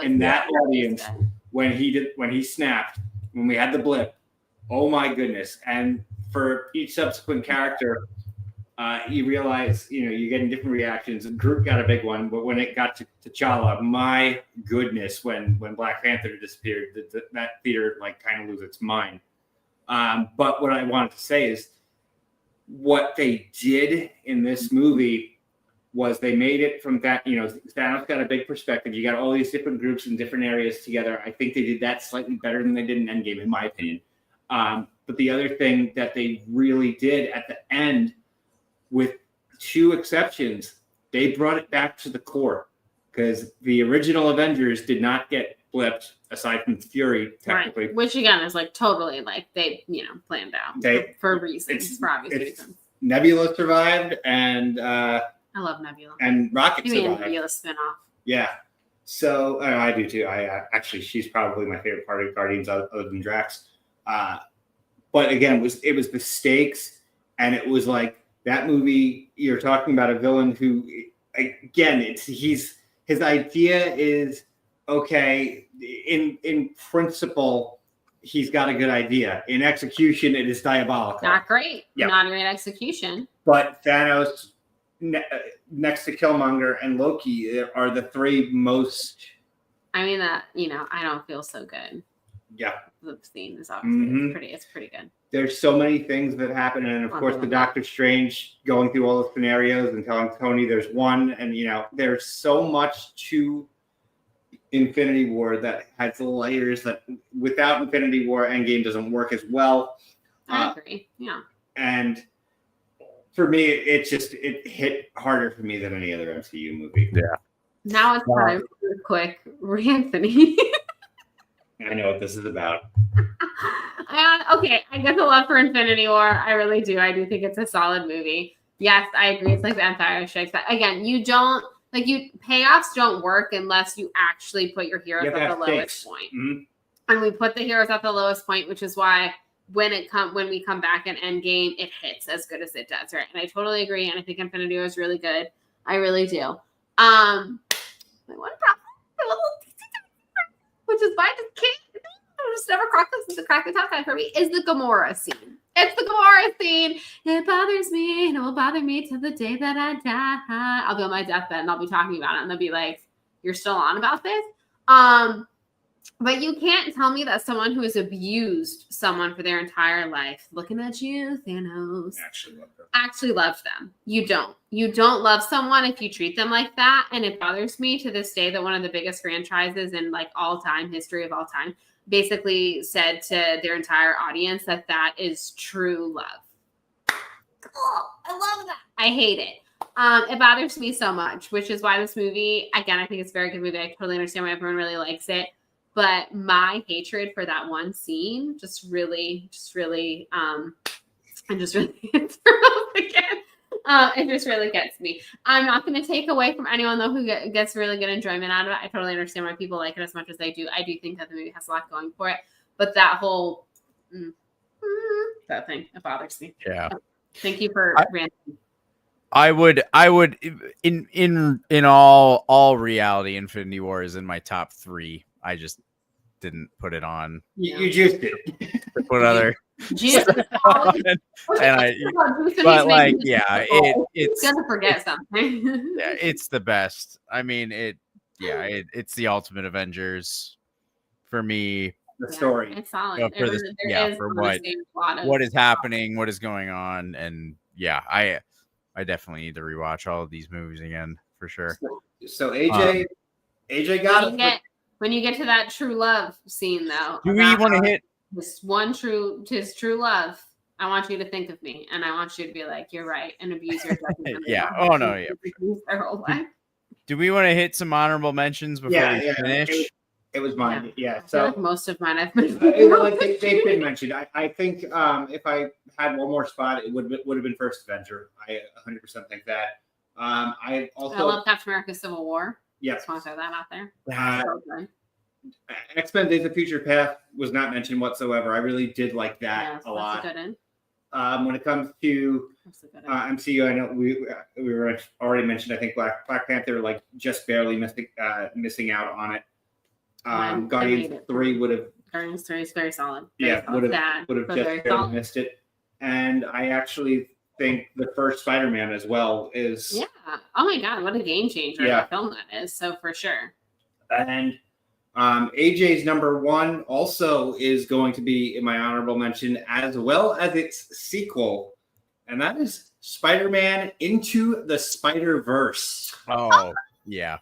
in that audience when he snapped, when we had the blip, oh my goodness. And for each subsequent character, you realize, you're getting different reactions. Groot got a big one, but when it got to T'Challa, my goodness, when Black Panther disappeared, that theater kind of lose its mind. But what I wanted to say is what they did in this movie was they made it from that, Thanos got a big perspective. You got all these different groups in different areas together. I think they did that slightly better than they did in Endgame, in my opinion. But the other thing that they really did at the end, with 2 exceptions, they brought it back to the core. because the original Avengers did not get blipped, aside from Fury, technically. Right. Which again is like totally like they planned out for reasons, for obvious reasons. Nebula survived, and I love Nebula. And Rocket Give me a survived. Nebula spinoff. Yeah. So I do too. I actually, she's probably my favorite part of Guardians other than Drax. But again, it was the stakes, and it was like that movie. You're talking about a villain who, again, his idea is okay. In principle, he's got a good idea. In execution, it is diabolical. Not great. Yeah. Not a great execution. But Thanos, next to Killmonger and Loki, are the three most. I mean that I don't feel so good. Yeah. The scene is obviously it's pretty good. There's so many things that happen, and of course the Doctor Strange going through all the scenarios and telling Tony there's one, and there's so much to Infinity War that has layers that without Infinity War, Endgame doesn't work as well. I agree. Yeah. And for me, it hit harder for me than any other MCU movie. Yeah. Now it's time for a quick Ranthony. I know what this is about. Okay, I get the love for Infinity War. I really do. I do think it's a solid movie. Yes, I agree. It's like the Empire Strikes Back. Again, payoffs don't work unless you actually put your heroes at the lowest point. Mm-hmm. And we put the heroes at the lowest point, which is why when we come back in Endgame, it hits as good as it does, right? And I totally agree. And I think Infinity War is really good. I really do. My one problem, which is why I just never crack the top 10 for me, is the Gamora scene. It's the Gamora scene. It bothers me, and it will bother me till the day that I die. I'll be on my deathbed, and I'll be talking about it, and they'll be like, "You're still on about this?" But you can't tell me that someone who has abused someone for their entire life, looking at you, Thanos, actually loves them. You don't. You don't love someone if you treat them like that. And it bothers me to this day that one of the biggest franchises in like history of all time, basically said to their entire audience that is true love. Oh, I love that. I hate it. It bothers me so much, which is why this movie, again, I think it's a very good movie. I totally understand why everyone really likes it. But my hatred for that one scene just really gets me. It just really gets me. I'm not going to take away from anyone, though, who gets really good enjoyment out of it. I totally understand why people like it as much as they do. I do think that the movie has a lot going for it. But that whole that thing, it bothers me. Yeah. Thank you for ranting. I would in all reality, Infinity War is in my top 3. I just didn't put it on. You just did. Put other Juice. and but like, yeah, it's gonna forget something. Yeah, it's the best. I mean, it's the ultimate Avengers for me. The story. It's solid. For what is happening, what is going on, and yeah, I definitely need to rewatch all of these movies again for sure. So AJ got it. When you get to that true love scene, though, do we want to hit his true love? I want you to think of me, and I want you to be like, "You're right," and abuse your judgment. Yeah. Oh no. Yeah. Their whole life. Do we want to hit some honorable mentions before we finish? It was mine. Yeah. I So feel like most of mine have been. like they've been mentioned. I think if I had one more spot, it would have been First Avenger. I 100% think that. I love Captain America: Civil War. Yeah. Just want to throw that out there. X-Men: Days of Future Past was not mentioned whatsoever. I really did like that a lot. That's a good one. When it comes to MCU, I know we were already mentioned. I think Black Panther like just barely missing out on it. Guardians 3 would have. Guardians 3 is very solid. Would have just barely missed it. And I actually think the first Spider-Man as well is. Yeah. Oh my God, what a game changer of a film that is. So for sure. And AJ's number 1 also is going to be in my honorable mention, as well as its sequel, and that is Spider-Man Into the Spider-Verse. Oh, yeah.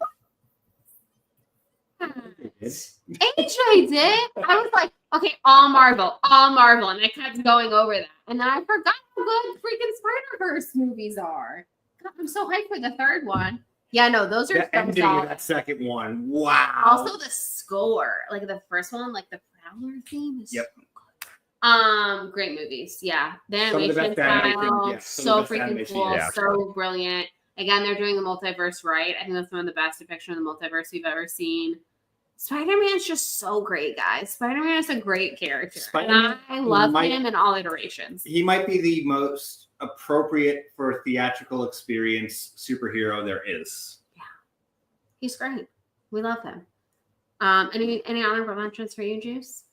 AJ did. I was like, okay, all Marvel, and I kept going over that, and then I forgot how good freaking Spider-Verse movies are. God, I'm so hyped for the third one. Yeah, no, those are The ending of that second one. Wow. Also, the score, like the first one, like the Prowler theme is Yep. great movies. Yeah. The Some of the animation best animation, style, yeah, so some of the best freaking animation, cool, yeah. so brilliant. Again, they're doing the multiverse right. I think that's one of the best depictions of the multiverse we've ever seen. Spider-Man's just so great, guys. Spider-Man is a great character. Spider-Man And I love might- him in all iterations. He might be the most appropriate for a theatrical experience superhero there is. He's great. We love him. Any honorable mentions for you, Juice?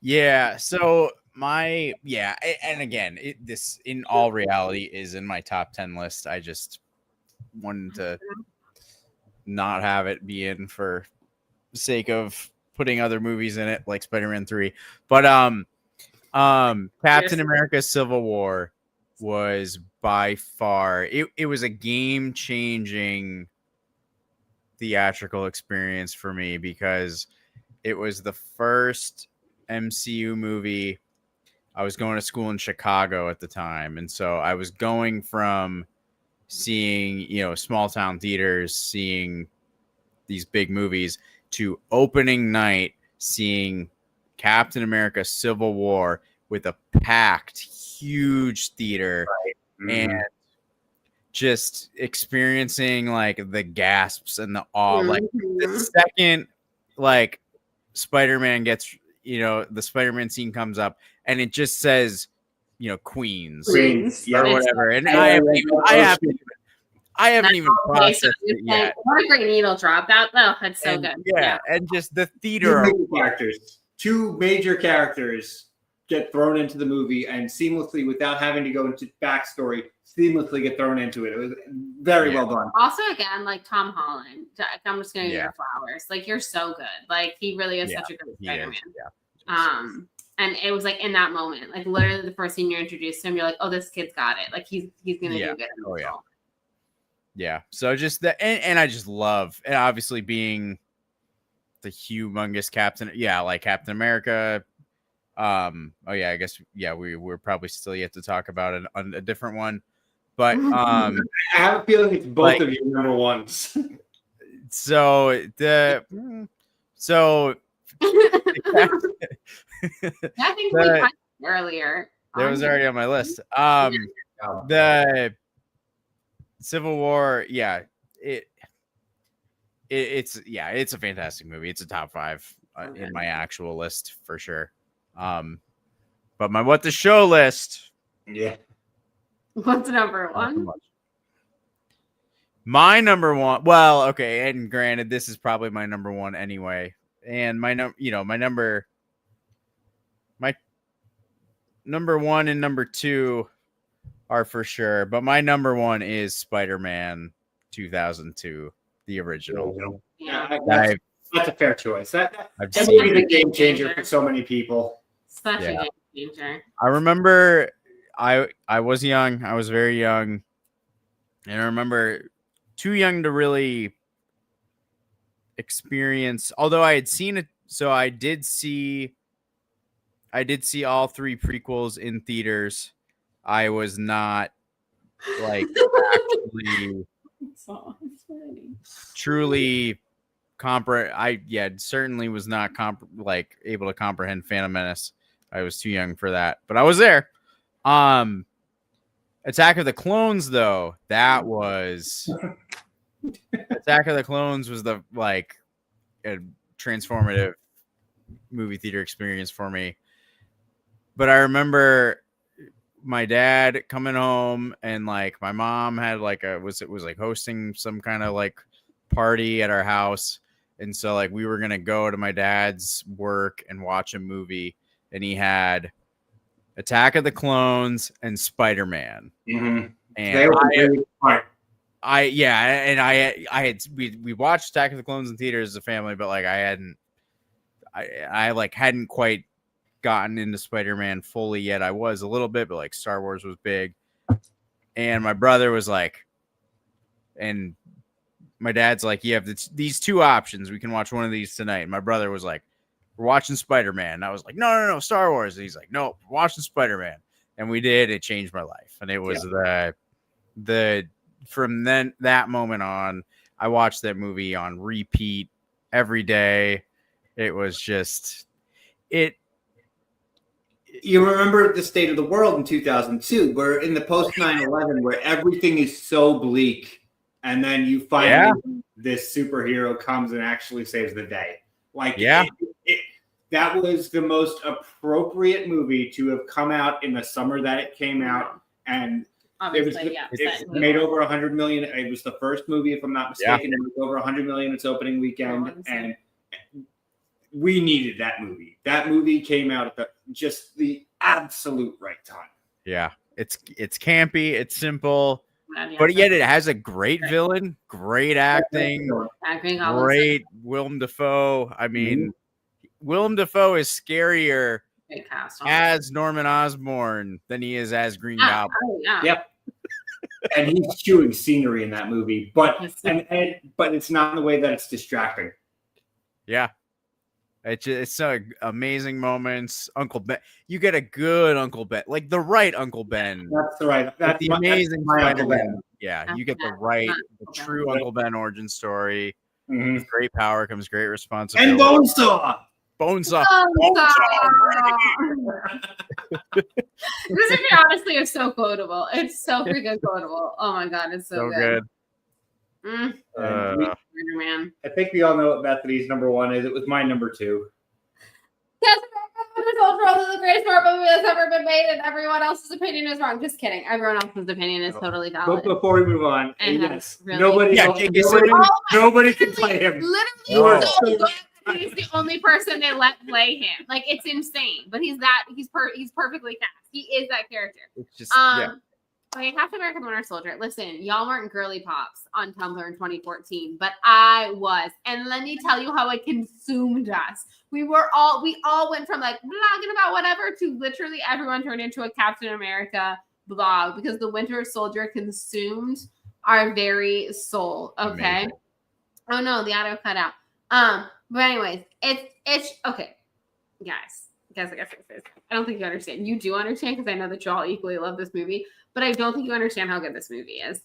Yeah. So and again, this in all reality is in my top 10 list. I just wanted to not have it be in for the sake of putting other movies in it, like Spider-Man 3. But Captain America: Civil War was by far it was a game-changing theatrical experience for me because it was the first MCU movie. I was going to school in Chicago at the time, and so I was going from seeing, small town theaters, seeing these big movies, to opening night seeing Captain America: Civil War with a packed, huge theater, and just experiencing like the gasps and the awe. Like the second, like Spider-Man gets, the Spider-Man scene comes up, and it just says, Queens Yeah, or whatever, and I haven't even processed it yet. What a great needle drop! That's so good. Yeah, and just the theater. Two major characters get thrown into the movie and seamlessly, without having to go into backstory, seamlessly get thrown into it. It was very well done. Also, again, like Tom Holland, I'm just gonna give you flowers. Like, you're so good. Like, he really is such a good Spider-Man. And it was like in that moment, like literally the first scene you're introduced to him, you're like, oh, this kid's got it. Like he's gonna do good. Yeah. So just that, and I just love, and obviously being the humongous Captain, like Captain America. I guess we're probably still yet to talk about a different one, but I have a feeling it's both of your number ones. I think we talked earlier. That was already on my list. The Civil War, it's a fantastic movie. It's a top 5 in my actual list for sure. But my what the show list. Yeah. What's number 1? My number 1. Well, okay, and granted, this is probably my number 1 anyway. And my number 1 and number 2 are for sure, but my number 1 is Spider-Man 2002, the original. Yeah, that's a fair choice. That's a game changer for so many people. Such a game changer. I remember I was young. I was very young, and I remember too young to really experience. Although I had seen it, so I did see all 3 prequels in theaters. I was not like actually truly certainly was not able to comprehend Phantom Menace. I was too young for that, but I was there. Attack of the Clones, though, that was Attack of the Clones was the a transformative movie theater experience for me. But I remember my dad coming home, and my mom had was hosting some kind of party at our house, and so we were gonna go to my dad's work and watch a movie, and he had Attack of the Clones and Spider-Man. Mm-hmm. And we watched Attack of the Clones in theaters as a family, but I hadn't quite gotten into Spider-Man fully yet. I was a little bit, but Star Wars was big. And my brother was and my dad's you have these 2 options. We can watch one of these tonight. And my brother was we're watching Spider-Man. And I was no, Star Wars. And he's no, we're watching Spider-Man. And we did. It changed my life. And it was the from then that moment on, I watched that movie on repeat every day. It was just it. You remember the state of the world in 2002. We're in the post 9/11 where everything is so bleak, and then you finally this superhero comes and actually saves the day. Like, that was the most appropriate movie to have come out in the summer that it came out, and it made over 100 million. It was the first movie, if I'm not mistaken, it was over 100 million its opening weekend, and we needed that movie. That movie came out at just the absolute right time. Yeah, it's campy, it's simple, but yet it has a great villain, great acting, great Willem Dafoe. I mean, Willem Dafoe is scarier as Norman Osborn than he is as Green Goblin. Yep. And he's chewing scenery in that movie, but it's not in the way that it's distracting. Yeah. It's so amazing moments. Uncle Ben, you get a good Uncle Ben, like the right Uncle Ben. That's the right. That's the amazing my Uncle Ben. Yeah, you get the true Uncle Ben origin story. With great power comes great responsibility. And Bonesaw. Bonesaw. This movie honestly is so quotable. It's so freaking quotable. Oh my god, it's so good. Man. I think we all know what Bethany's number one is. It was my number two. Yes, World is the greatest Marvel movie that's ever been made, and everyone else's opinion is wrong. Just kidding. Everyone else's opinion is totally valid. But before we move on, really nobody can play him. Literally, he's the only person they let play him. Like, it's insane. But he's perfectly cast. He is that character. It's just Okay, Captain America: Winter Soldier. Listen, y'all weren't girly pops on Tumblr in 2014, but I was. And let me tell you how it consumed us. We all went from like blogging about whatever to literally everyone turned into a Captain America blog because the Winter Soldier consumed our very soul. Okay. Amazing. Oh no, the audio cut out. But anyways, it's okay, guys. I don't think you understand. You do understand because I know that y'all equally love this movie. But I don't think you understand how good this movie is.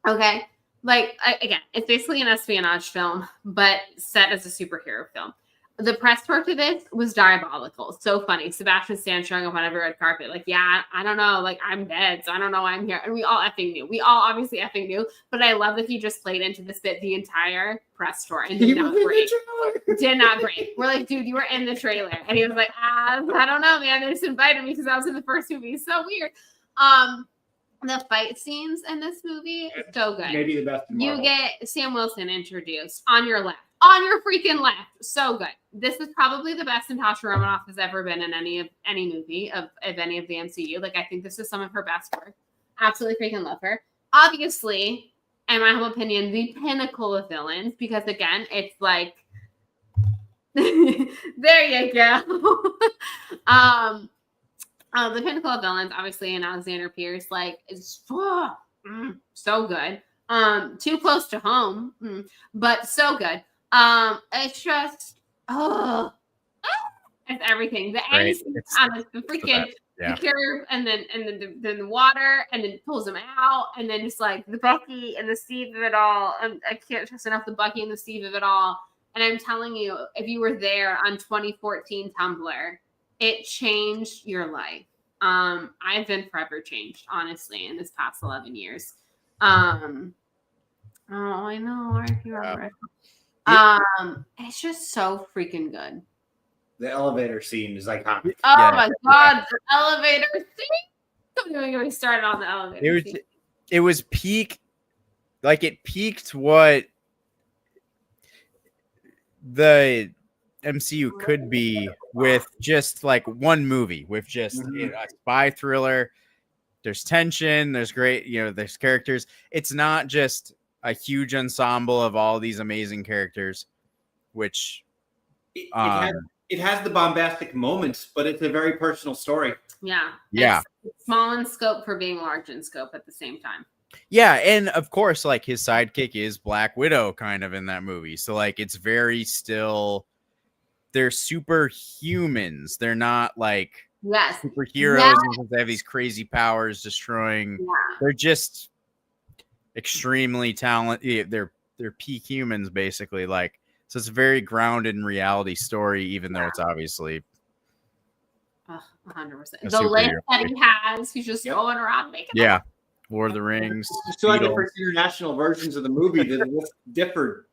Okay? Like, again, it's basically an espionage film, but set as a superhero film. The press tour to this was diabolical. So funny. Sebastian Stan showing up on every red carpet. Like, yeah, I don't know. Like, I'm dead, so I don't know why I'm here. And we all effing knew. We all obviously effing knew. But I love that he just played into this bit the entire press tour and did not break. Did not break. We're like, dude, you were in the trailer. And he was like, I don't know, man. They just invited me because I was in the first movie. It's so weird. The fight scenes in this movie, so good. Maybe the best. You get Sam Wilson introduced on your left. On your freaking left. So good. This is probably the best Natasha Romanoff has ever been in any movie of any of the MCU. Like, I think this is some of her best work. Absolutely freaking love her. Obviously, in my humble opinion, the pinnacle of villains, because again, it's like there you go. The pinnacle of villains, obviously, and Alexander Pierce, like, is so good. Too close to home, but so good. It's just it's everything. The end, the freaking the cure, and then the water, and then pulls them out, and then just like the Bucky and the Steve of it all. I can't stress enough the Bucky and the Steve of it all. And I'm telling you, if you were there on 2014 Tumblr, it changed your life. I've been forever changed, honestly, in this past 11 years. Oh, I know. It's just so freaking good. The elevator scene is iconic. Oh my god, the elevator scene! Don't even get me started on the elevator scene. It was peak, like it peaked what the MCU could be with just like one movie, with just a spy thriller. There's tension, there's great, there's characters. It's not just a huge ensemble of all these amazing characters, which it has the bombastic moments, but it's a very personal story. Yeah. It's small in scope for being large in scope at the same time. Yeah, and of course, like his sidekick is Black Widow kind of in that movie. So like it's very still, they're superhumans. They're not like superheroes because they have these crazy powers destroying. Yeah. They're just extremely talented. They're peak humans, basically. Like, so it's a very grounded in reality story, even though it's obviously 100%. The list that he has, he's just going around making. Yeah, Lord of the Rings. So different international versions of the movie. The list differed.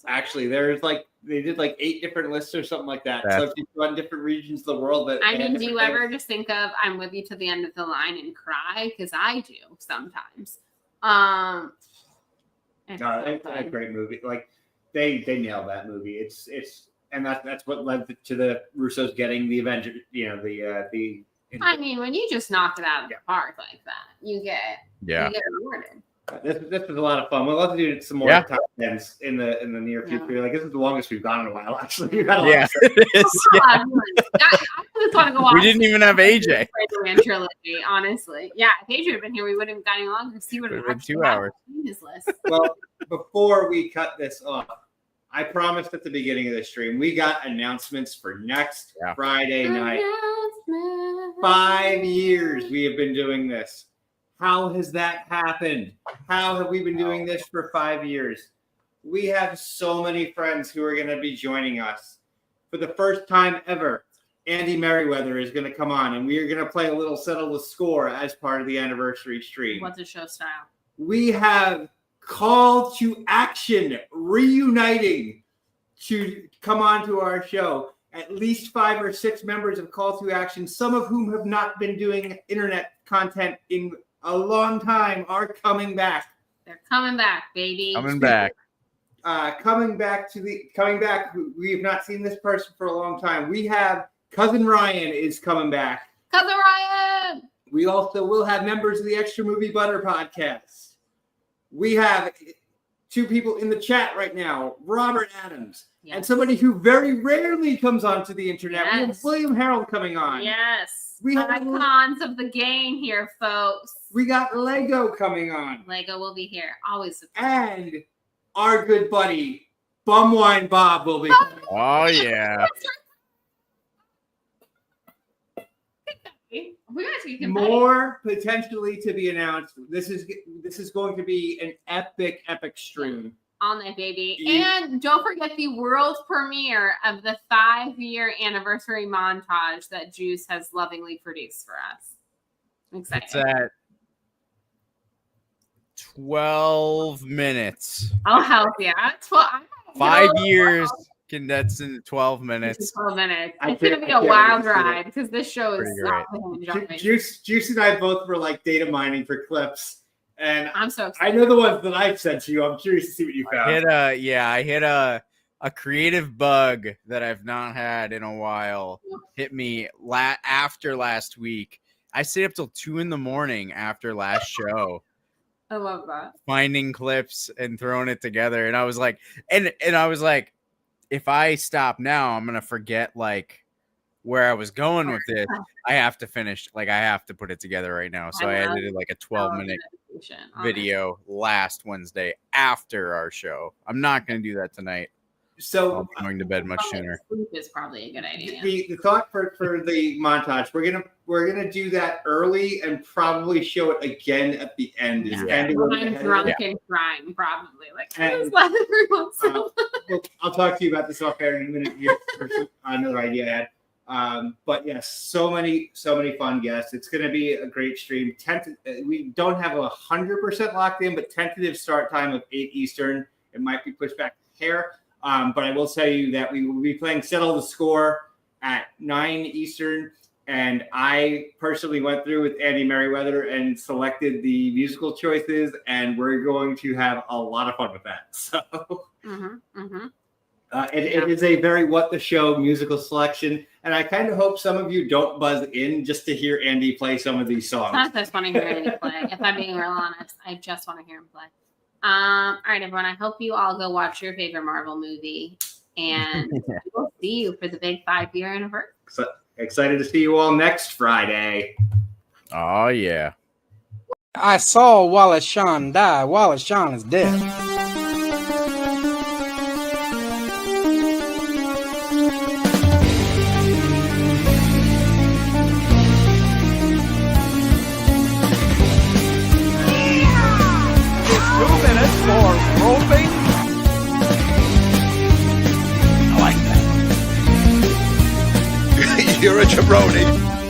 Actually, there's like they did like 8 different lists or something like that. So if you go on different regions of the world, that I mean, do you ever just think of "I'm with you to the end of the line" and cry? Because I do sometimes. It's a great movie. Like they nailed that movie. It's and that's what led to the Russos getting the Avengers. You know the. I mean, when you just knock it out of the park like that, you get rewarded. This was a lot of fun. We'll have to do some more top 10s in the near future. Like this is the longest we've gone in a while. Actually, we've had a lot. It is. I just want to go on. We didn't even have AJ. Trilogy, honestly. Yeah, if AJ had been here, we wouldn't have got any longer. He would have been 2 hours. His list. Well, before we cut this off, I promised at the beginning of the stream we got announcements for next Friday night. 5 years we have been doing this. How has that happened? How have we been doing this for 5 years? We have so many friends who are going to be joining us. For the first time ever, Andy Merriweather is going to come on, and we are going to play a little Settle the Score as part of the anniversary stream. What's the show style? We have Call to Action reuniting to come on to our show. At least 5 or 6 members of Call to Action, some of whom have not been doing internet content in a long time, are coming back. They're coming back, baby. Coming back. Coming back. We have not seen this person for a long time. We have Cousin Ryan is coming back. Cousin Ryan. We also will have members of the Extra Movie Butter podcast. We have 2 people in the chat right now, Robert Adams, and somebody who very rarely comes onto the internet. Yes. We have William Harold coming on. Yes. We have icons of the game here, folks. We got Lego coming on. Lego will be here. Always. And our good buddy, Bumwine Bob, will be coming. Oh, yeah. More potentially to be announced. This is going to be an epic stream. All night, baby. And don't forget the world premiere of the 5-year anniversary montage that Juice has lovingly produced for us. I'm excited. It's at 12 minutes. I'll help you. 5 years condensed into 12 minutes. 12 minutes. It's going to be a wild ride because this show is Juice and I both were like data mining for clips. And I'm so excited. I know the ones that I've sent to you. I'm curious to see what you found. I hit a creative bug that I've not had in a while. Hit me after last week. I stayed up till 2 a.m. after last show. I love that. Finding clips and throwing it together. And I was like, and I was like, if I stop now, I'm gonna forget like where I was going with this. I have to finish, like I have to put it together right now. So I edited like a 12-minute video last Wednesday after our show. I'm not going to do that tonight. So I'm going to bed much sooner. Sleep is probably a good idea. The thought for the montage, we're gonna do that early and probably show it again at the end. I'm drunk and crying, probably. I'll talk to you about this off air in a minute. Here, another idea I had. But yes, so many fun guests. It's going to be a great stream. We don't have 100% locked in, but tentative start time of 8 Eastern. It might be pushed back a hair. But I will tell you that we will be playing Settle the Score at 9 Eastern. And I personally went through with Andy Merriweather and selected the musical choices, and we're going to have a lot of fun with that. So it is a very What the Show musical selection. And I kind of hope some of you don't buzz in just to hear Andy play some of these songs. I just want to hear Andy play. If I'm being real honest, I just want to hear him play. All right, everyone. I hope you all go watch your favorite Marvel movie, and we'll see you for the big 5-year anniversary. So excited to see you all next Friday. Oh yeah. I saw Wallace Shawn die. Wallace Shawn is dead. It's You're a jabroni.